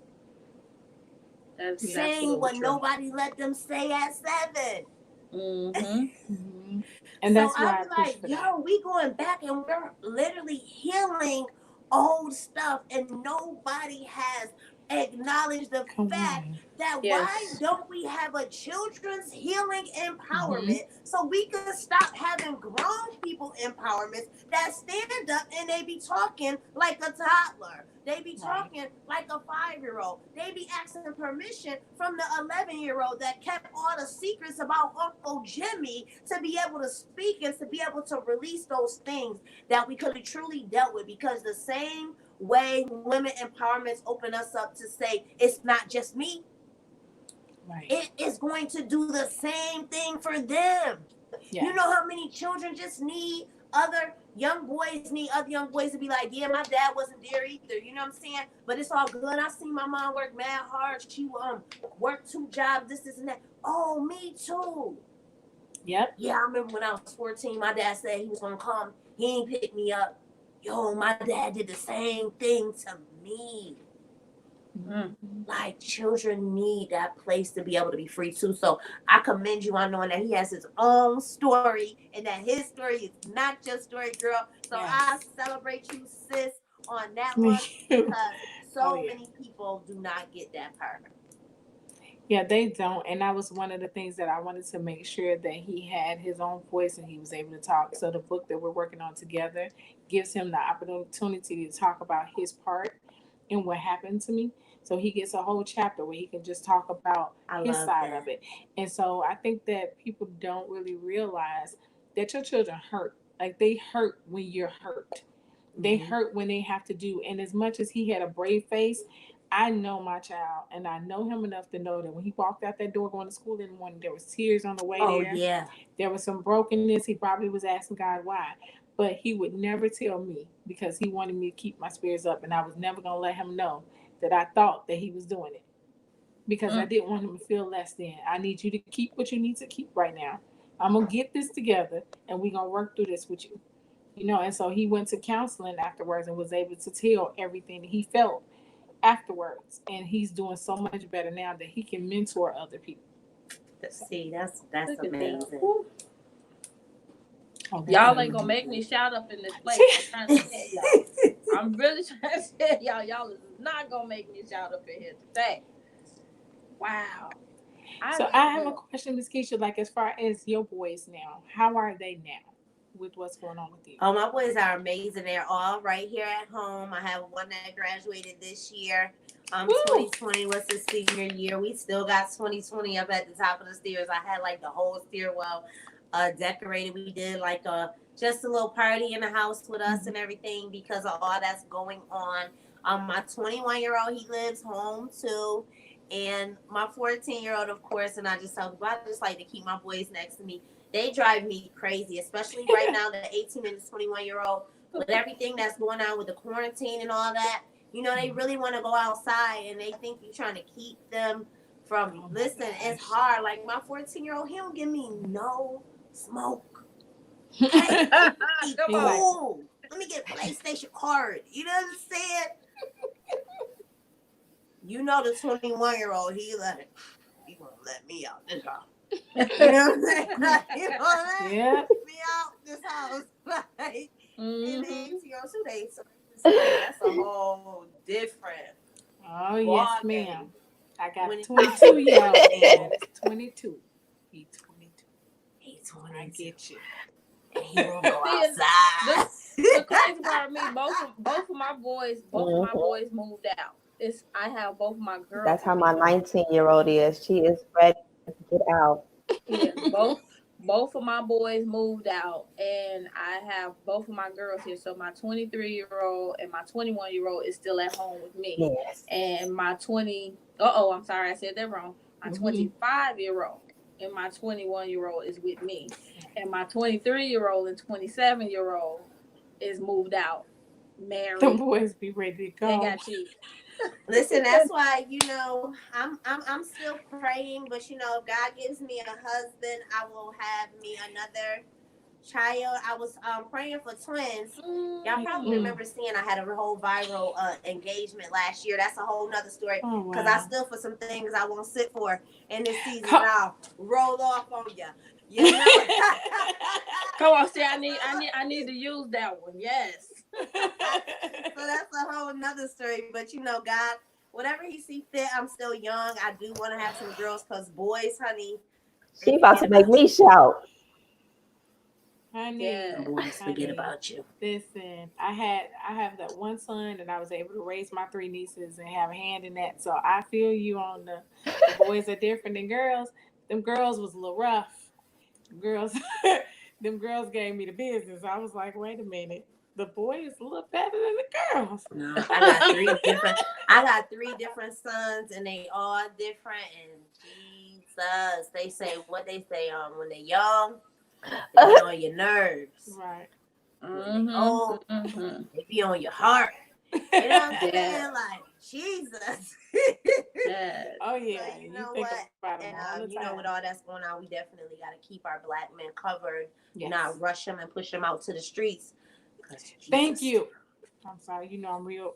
That's Yes. saying absolutely what true. nobody let them say at 7. Mm-hmm. Mhm. And So that's I'll why I be push like, for that. yo, we going back and we're literally healing old stuff, and nobody has acknowledged the Come fact on. that why Yes. don't we have a children's healing Mhm. empowerment so we could stop having grown people empowerments that stand up and they be talking like a toddler. They be Right. talking like a 5-year-old. They be asking permission from the 11-year-old that kept all the secrets about Uncle Jimmy to be able to speak and to be able to release those things that we could have truly dealt with. Because the same way women empowerments open us up to say it's not just me, Right. it is going to do the same thing for them. You know Yes. how many children just need other young boys to be like, yeah, my dad wasn't there either. You know what I'm saying? But it's all good. I see my mom work mad hard. She worked 2 jobs, this and that. Oh, me too. Yep. Yeah, I remember when I was 14, my dad said he was gonna come. He ain't pick me up. Yo, my dad did the same thing to me. Mm. Mhm. Like children need that place to be able to be free too. So I commend you on knowing that he has his own story and that his story is not your story, girl. So I Yes. celebrate you, sis, on that Me one too. because Oh so yeah. many people do not get that part. Yeah, they don't. And that was one of the things that I wanted to make sure that he had his own voice and he was able to talk. So the book that we're working on together gives him the opportunity to talk about his part and what happened to me. So he gets a whole chapter where he can just talk about I his love side of that. it. And so I think that people don't really realize that your children hurt. Like they hurt when you're hurt. They Mm-hmm. hurt when they have to do. And as much as he had a brave face, I know my child and I know him enough to know that when he walked out that door going to school in the morning, there was tears on the way Oh there. yeah. There was some brokenness. He probably was asking God why. But he would never tell me because he wanted me to keep my spirits up. And I was never going to let him know that I thought that he was doing it because I Mm. didn't want him to feel less than. I need you to keep what you need to keep right now. I'm going to get this together and we're going to work through this with you. You know, and so he went to counseling afterwards and was able to tell everything that he felt afterwards. And he's doing so much better now that he can mentor other people. See, that's Look at that. amazing. Woo. Oh, that's Y'all ain't gonna amazing. make me shout up in this place. I'm trying to tell y'all. I'm really trying to tell y'all. Y'all is not gonna make me shout up in here today. Wow. I So I have a look. question, Miss Keisha. Like, as far as your boys now, how are they now with what's going on with you? Oh, my boys are amazing. They're all right here at home. I have one that graduated this year. Woo! 2020 was his senior year. We still got 2020 up at the top of the stairs. I had like the whole stairwell decorated. We did like just a little party in the house with us and everything because of all that's going on. My 21-year-old, he lives home too. And my 14-year-old, of course, and I just tell people, I just like to keep my boys next to me. They drive me crazy, especially right now, the 18 and the 21-year-old, with everything that's going on with the quarantine and all that. You know, they really want to go outside and they think you're trying to keep them from, listen, it's hard. Like my 14-year-old, he don't give me no smoke. Okay? He Come on. cool. Let me get a PlayStation card. You know what I'm saying? You know the 21-year-old, he like, he gonna let me out this house. You know what I'm saying? He gonna let me out this house. Like, and the 18-year-old, so that's a whole different. Oh yes, ball game. ma'am. I got When 22-year-old man. It's 22. He's 22. He's I 22. get you. And he won't go See, outside. The crazy part of me, both of my Mhm. boys moved out. I have both of my girls. That's how with my me. 19-year-old is. She is ready to get out. Yeah, both of my boys moved out, and I have both of my girls here. So my 23-year-old and my 21-year-old is still at home with me, Yes. and my 20. Oh, I'm sorry, I said that wrong. My 25-year-old and my 21-year-old is with me, and my 23-year-old and 27-year-old is moved out, The married, boys be ready to and go. got cheap. Listen, that's why I'm still praying, but if God gives me a husband, I will have me another child. I was praying for twins. Y'all probably remember seeing I had a whole viral engagement last year. That's a whole nother story Oh because I wow. stood for some things I won't sit for in this season. Co- I'll roll off on you. You know. Come on, see, I need to use that one. Yes. So that's a whole nother story. But God, whatever He see fit, I'm still young. I do want to have some girls because boys, honey, they She about forget to make about me you. shout. Honey, Yeah. Boys forget honey. about you. Listen, I have that one son and I was able to raise my three nieces and have a hand in that. So I feel you on the boys are different than girls. Them girls was a little rough. Girls them girls gave me the business. I was like, wait a minute. The boy is a little better than the girls. No, I got three different sons, and they all different. And Jesus, they say what they say. When they're young, they be on your nerves. Right. When they old, they be on your heart. You know what I'm Yeah. saying? Like Jesus. Yes. Oh yeah. But you You know think what? about them And all the time. with all that's going on, we definitely got to keep our black men covered, Yes. not rush them and push them out to the streets. Thank you. I'm sorry, I'm real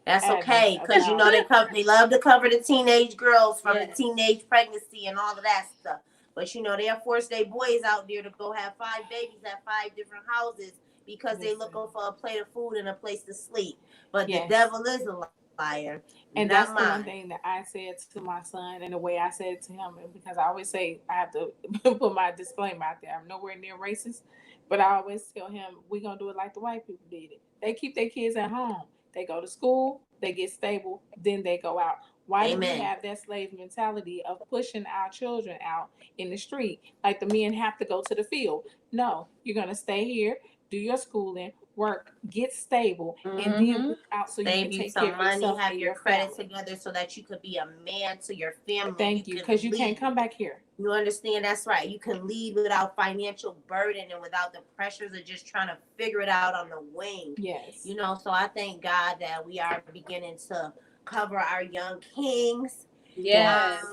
That's adamant okay, because about they love to cover the teenage girls from the Yes. teenage pregnancy and all of that stuff. But they'll force their boys out there to go have 5 babies at 5 different houses because they listen. looking for a plate of food and a place to sleep. But the Yes. devil is a liar, not And that's the mine. one thing that I said to my son, and the way I said it to him, and because I always say I have to put my disclaimer out there. I'm nowhere near racist, but I always tell him we're gonna do it like the white people did it. They keep their kids at home. They go to school, they get stable, then they go out. Why do we Amen. have that slave mentality of pushing our children out in the street? Like the men have to go to the field. No, you're gonna stay here, do your schooling, work, get stable, and then move out so you can Save you take care some of money, yourself have and your your credit family. together so that you could be a man to your family and you Thank you, can because you can't lead. come back here. You understand? That's right. You can lead without financial burden and without the pressures of just trying to figure it out on the wing. Yes. So I thank God that we are beginning to cover our young kings. Yes.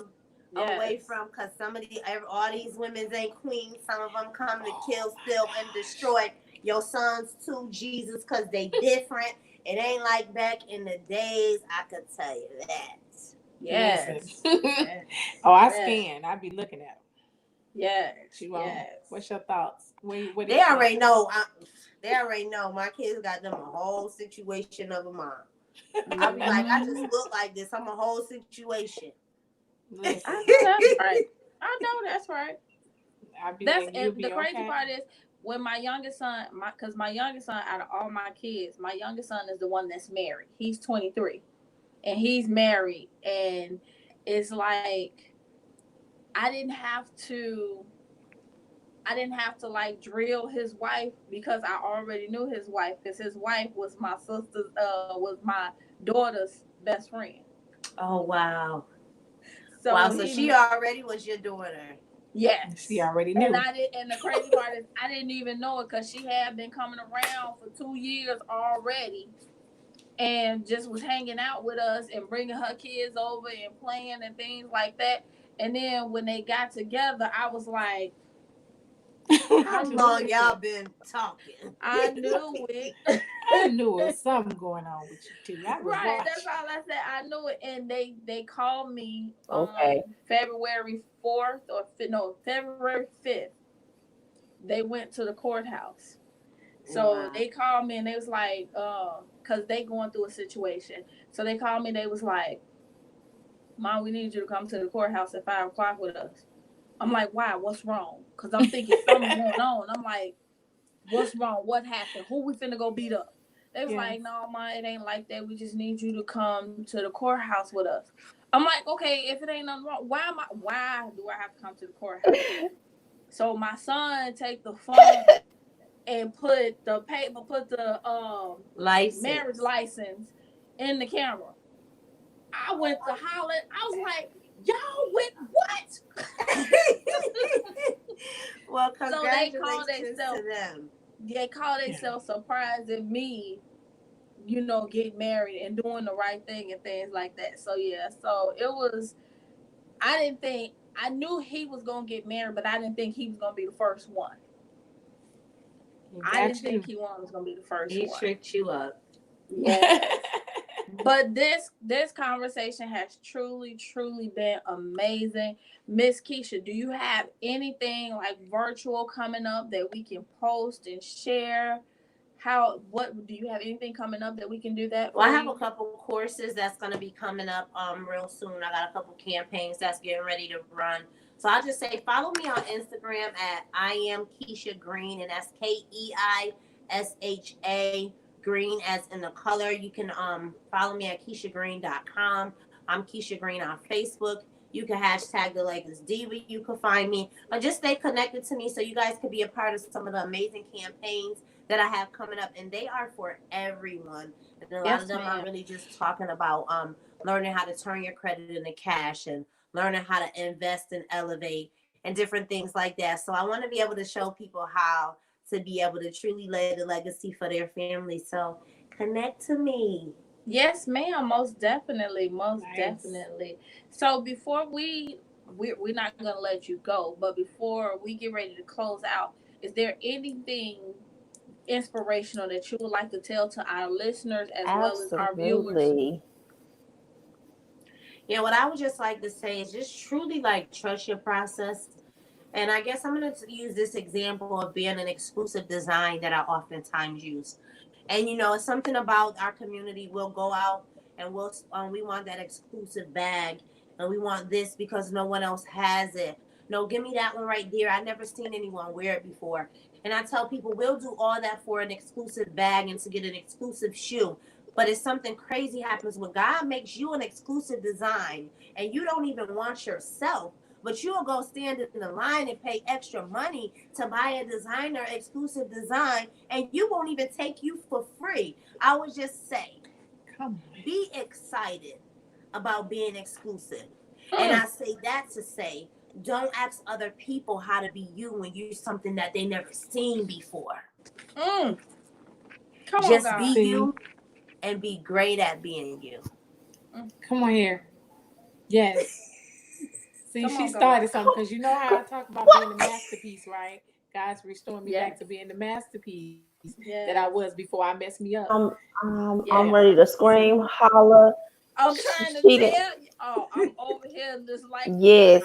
Away Yes. from, because all these women ain't queens. Some of them come to kill, steal, and destroy your sons too, Jesus, because they different. It ain't like back in the days. I could tell you that. Listen. Yes. Yes. Oh, I Yes. scan. I be looking at them. Yes. You Yes. What's your thoughts? What do They you think? already know. They already know. My kids got them a whole situation of a mom. I be like, I just look like this. I'm a whole situation. Listen, I know that's right. I know that's right. I be That's like, you'll and the be crazy okay. part is when my youngest son, because my youngest son out of all my kids, my youngest son is the one that's married. He's 23. and he's married, and it's like I didn't have to I didn't have to like drill his wife because I already knew his wife, because his wife was my sister's was my daughter's best friend. Oh wow. So Wow. So he she already was your daughter. She yes. already And knew. I did, and the crazy part is I didn't even know it because she had been coming around for 2 years already, and just was hanging out with us and bringing her kids over and playing and things like that. And then when they got together, I was like, I How knew long y'all it. been talking? I knew it. I knew there was something going on with you two. I was Right, that's watching. all I said. I knew it, and they called me Okay. February 5th. They went to the courthouse. So Wow. they called me and they was like, cause they going through a situation. So they called me. They was like, "Mom, we need you to come to the courthouse at 5 o'clock with us." I'm like, "Why? What's wrong?" Cause I'm thinking something going on. I'm like, "What's wrong? What happened? Who we finna go beat up?" They was Yes. like, "No, ma, it ain't like that. We just need you to come to the courthouse with us." I'm like, "Okay, if it ain't nothing wrong, why do I have to come to the courthouse?" So my son take the phone and put the marriage License. license in the camera. I went to holler. I was like, "Y'all went what?" Well, So congratulations to them. they call Yeah. themselves surprising me, getting married and doing the right thing and things like that. So yeah, so it was. I didn't think I knew he was gonna get married, but I didn't think he was gonna be the first one. He I got didn't think you. he was gonna be the first He one. tricked you up. Yes. But this conversation has truly been amazing. Miss Keshia, do you have anything like virtual coming up that we can post and share? What do you have anything coming up that we can do that Well, I for have a you? couple courses that's going to be coming up real soon. I got a couple campaigns that's getting ready to run. So I'll just say follow me on Instagram at I am Keshia Green, and that's KEISHA Green as in the color. You can follow me at KeshiaGreen.com. I'm Keshia Green on Facebook. You can hashtag the Legacy Diva. You can find me, but just stay connected to me so you guys could be a part of some of the amazing campaigns that I have coming up, and they are for everyone. And a lot of Yes, them are ma'am. really just talking about learning how to turn your credit into cash and learning how to invest and elevate and different things like that. So I want to be able to show people how to be able to truly lay the legacy for their family. So connect to me. Yes, ma'am. Most definitely. Most Nice. definitely. So before we're not gonna let you go, but before we get ready to close out, is there anything inspirational that you would like to tell to our listeners as well as our viewers? Absolutely. Yeah, what I would just like to say is just truly like trust your process. And I guess I'm going to use this example of being an exclusive design that I oftentimes use. And it's something about our community. We'll go out and we want that exclusive bag, and we want this because no one else has it. No, give me that one right there. I never seen anyone wear it before. And I tell people we'll do all that for an exclusive bag and to get an exclusive shoe. But if something crazy happens when God makes you an exclusive design and you don't even want yourself, but you'll go stand in the line and pay extra money to buy a designer exclusive design, and you won't even take you for free. I would just say, Come be excited about being exclusive. And Mm, I say that to say, don't ask other people how to be you when you're something that they never seen before. mm. Come on, Just on. God. be See, you and be great at being you. Mm. come on here. Yes. See, Come she on, God. started something because you know how I talk about being a What? masterpiece, right? God's restoring me back Yes. to being the masterpiece that I was Yes. before I messed me up. I'm Yes. ready to See, scream, holler. I'm trying to She didn't. tell you. Oh, I'm over here just like, Yes.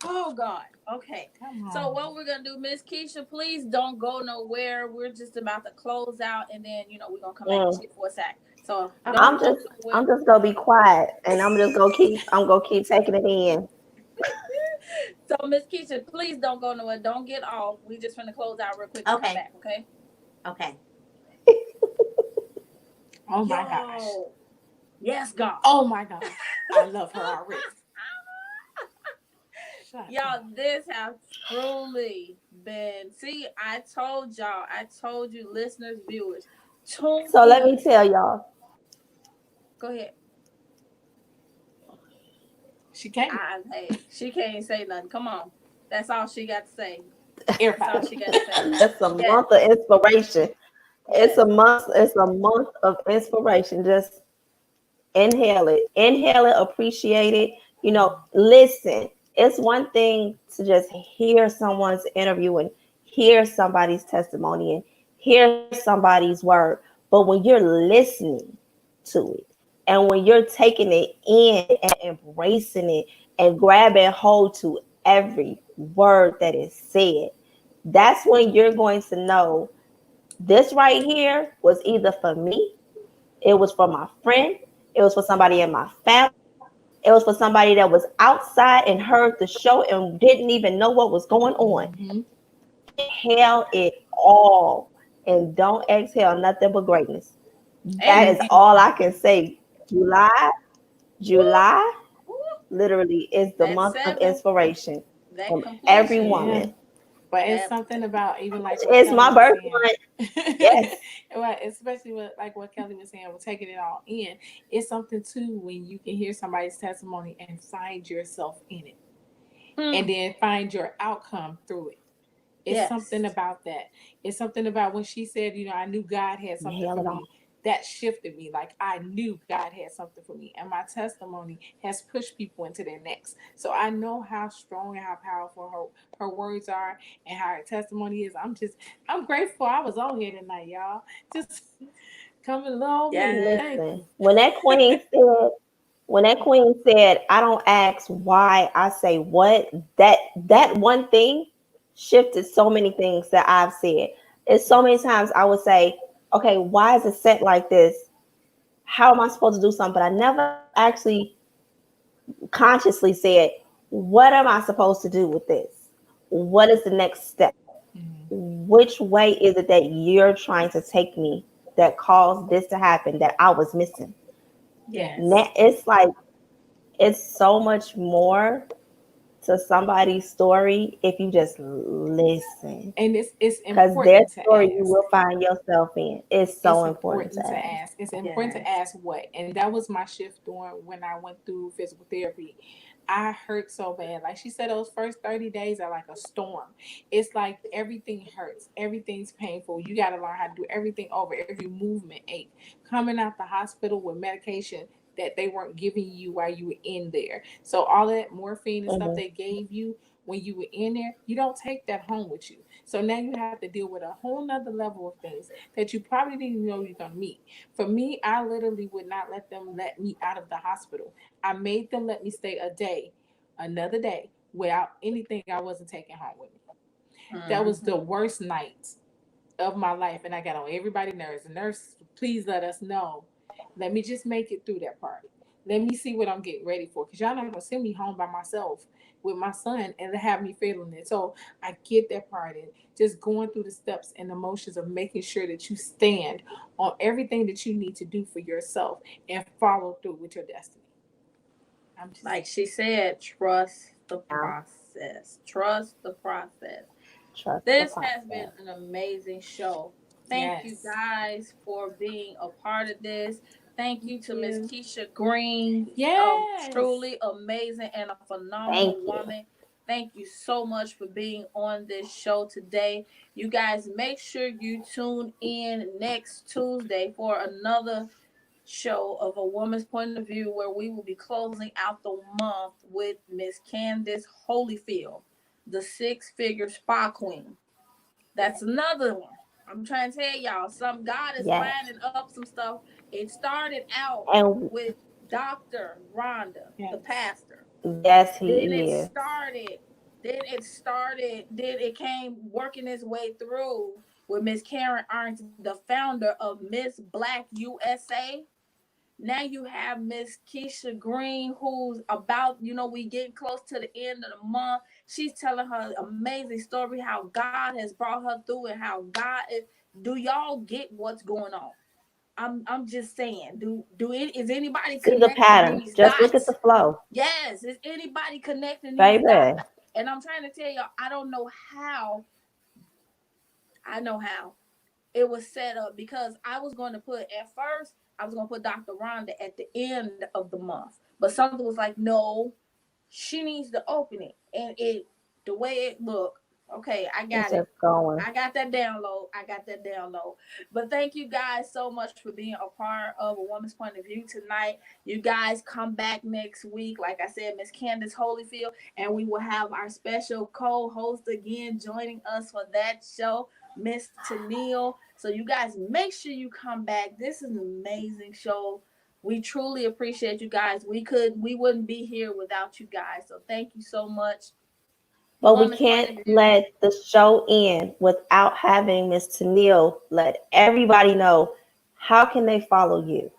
oh God. Okay. come So on. what we're gonna do, Miss Keshia, please don't go nowhere. We're just about to close out, and then we're gonna come back to Mm. you for a sec. So Okay. don't I'm go just nowhere. I'm just gonna be quiet and I'm gonna keep taking it in. So Miss Keshia, please don't go nowhere. Don't get off. We just gonna close out real quick and come Okay. back. Okay. Okay. Oh my gosh. Yo, Yes, God. Oh my God. I love her already. Shut Y'all, up. this has truly been. See, I told y'all, I told you, listeners, viewers, tune So let me in. tell y'all. Go ahead. She can't. Hey, she can't say nothing. Come on. That's all she got to say. That's all Everybody. she got to say. That's a Yes, month of inspiration. It's yes. a month. It's a month of inspiration. Just inhale it. Inhale it. Appreciate it. Listen. It's one thing to just hear someone's interview and hear somebody's testimony and hear somebody's word, but when you're listening to it and when you're taking it in and embracing it and grabbing hold to every word that is said, that's when you're going to know this right here was either for me, it was for my friend, it was for somebody in my family, it was for somebody that was outside and heard the show and didn't even know what was going on. Mm-hmm. Inhale it all and don't exhale nothing but greatness. That is Amen. Amen. all I can say. July, Woo, July woo. literally is the That month of seven, inspiration that from every completion. Yeah. woman. But it's That, something about even like what It's Kelly my was birth saying. month. Yes. Well, especially like what Kelly was saying, we're taking it all in. It's something too when you can hear somebody's testimony and find yourself in it, and mm, then find your outcome through it. It's something yes. about that. It's something about when she said, I knew God had something Inhale for it all. me. That shifted me. Like I knew God had something for me. And my testimony has pushed people into their next. So I know how strong and how powerful her words are and how her testimony is. I'm grateful I was on here tonight, y'all. Just coming along me. Yes. Thank Listen, you. when that queen said, I don't ask why, I say what, that one thing shifted so many things that I've said. It's so many Yes. times I would say, okay, why is it set like this? How am I supposed to do something? But I never actually consciously said, what am I supposed to do with this? What is the next step? Mhm. Which way is it that you're trying to take me that caused this to happen that I was missing? Yes. Yes. It's like it's so much more to somebody's story if you just listen. And it's Because their important to story you ask. will find yourself in. It's It's so important to important to ask. ask. It's important to Yes. ask what. And that was my shift during when I went through physical therapy. I hurt so bad. Like she said, those first 30 days are like a storm. It's like everything hurts, everything's painful. You got to learn how to do everything over. Every movement ache. Coming out the hospital with medication that they weren't giving you while you were in there. So all that morphine and stuff Hmm. they gave you when you were in there, you don't take that home with you. So now you have to deal with a whole nother level of things that you probably didn't know you're gonna meet. For me, I literally would not let them let me out of the hospital. I made them let me stay a day, another day, without anything I wasn't taking home with me. That was the Mhm. worst night of my life, and I got on everybody's nerves. The nurse, please let us know. Let me just make it through that part. Let me see what I'm getting ready for, because y'all not gonna send me home by myself with my son and have me feeling it. So I get that part, and just going through the steps and the motions of making sure that you stand on everything that you need to do for yourself and follow through with your destiny. I'm just Like she said, trust the Yeah. process. Trust the process. Trust the This has been process. an amazing show. Thank you yes. guys for being a part of this. Thank Thank you to Miss you. Keshia Green. Yes. Truly amazing and a phenomenal Thank you. woman. Thank you so much for being on this show today. You guys make sure you tune in next Tuesday for another show of a woman's point of view where we will be closing out the month with Miss Candace Holyfield, the six-figure spa queen. That's another one. I'm trying to tell y'all, some God is Yes. lining up some stuff. It started out And with Dr. Rhonda, the Yes. pastor. yes, Then he it is. started, then it came working its way through with Miss Karen Arrington, the founder of Miss Black USA. Now you have Miss Keshia Green, who's about, we getting close to the end of the month. She's telling her amazing story, how God has brought her through and how God is. Do y'all get what's going on? I'm just saying, do it is anybody See the connecting pattern. these Just look at the dots? flow, Yes, is anybody connecting these baby. dots? And I'm trying to tell y'all, I don't know how. I know how it was set up because I was going to put at first I was going to put Dr. Rhonda at the end of the month, but something was like, no, she needs to open it, and it the way it looked. Okay, I It's got it. just going. I got that download. I got that download. But thank you guys so much for being a part of A Woman's Point of View tonight. You guys come back next week. Like I said, Miss Candace Holyfield, and we will have our special co-host again joining us for that show, Miss Tennille. So you guys make sure you come back. This is an amazing show. We truly appreciate you guys. We wouldn't be here without you guys. So thank you so much. But we Woman's Point can't of View. let the show end without having Miss Tennille let everybody know how can they follow you.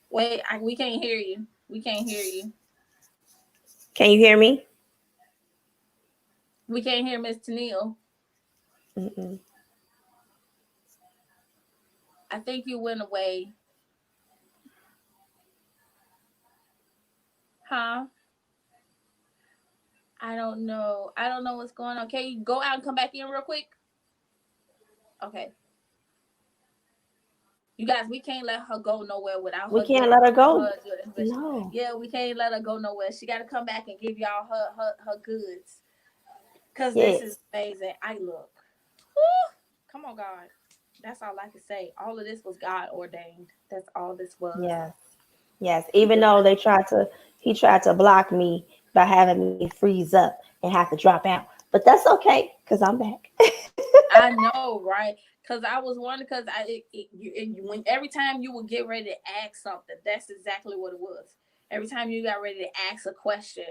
Wait, we can't hear you. We can't hear you. Can you hear me? We can't hear Miss Tennille. Mm-mm. I think you went away. Huh? I don't know. I don't know what's going on. Can you go out and come back in real quick? Okay. You guys, we can't let her go nowhere without We her can't giving let her go. her information. No. Yeah, we can't let her go nowhere. She got to come back and give y'all her goods. Because this is Yes. amazing. I look. Woo! Come on, God. That's all I can say. All of this was God ordained. That's all this was. Yes. Yes. Even though he tried to block me by having me freeze up and have to drop out. But that's okay because I'm back. I know, right? Because I was wondering, because when every time you would get ready to ask something, that's exactly what it was. Every time you got ready to ask a question,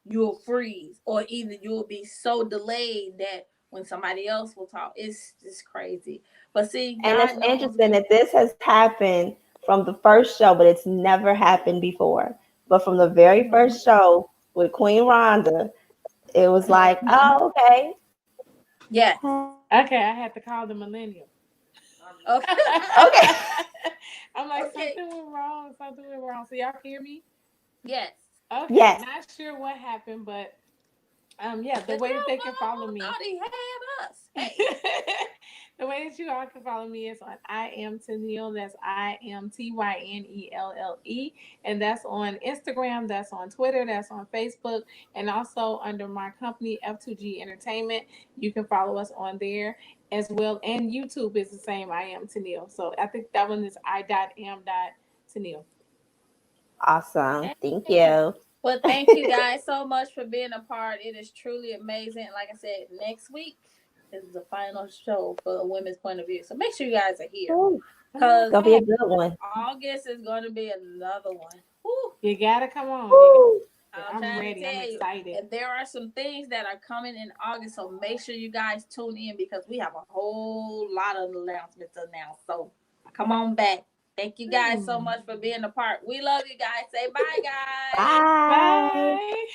you'll freeze, or either you'll be so delayed that when somebody else will talk, it's just crazy. But see, And it's God knows interesting that this has happened from the first show, but it's never happened before. But from the very first show with Queen Rhonda, it was like, oh, okay. Yes. Okay, I had to call the millennial. Okay. Okay. I'm like, Okay. something went wrong. Something went wrong. So y'all can hear me? Yes. Okay, Yes. not sure what happened, but yeah, The the way that they can follow devil me. thought he had us. Hey. The way that you all can follow me is on I am Tennille. That's IMTYNELLE. And that's on Instagram, that's on Twitter, that's on Facebook, and also under my company F2G Entertainment. You can follow us on there as well. And YouTube is the same, I am Tennille. So I think that one is I.am.Tennille. Awesome. Thank Hey. you. Well, thank you guys so much for being a part. It is truly amazing. Like I said, next week is the final show for a women's point of view. So make sure you guys are here. Ooh, it's Because gonna be Okay. a good one. August is going to be another one. Woo. You gotta come on. Woo. I'm I'm trying to ready. I'm tell you. excited. And there are some things that are coming in August. So make sure you guys tune in because we have a whole lot of announcements to announce. So come on back. Thank you guys so Hmm. much for being a part. We love you guys. Say bye, guys. Bye. Bye.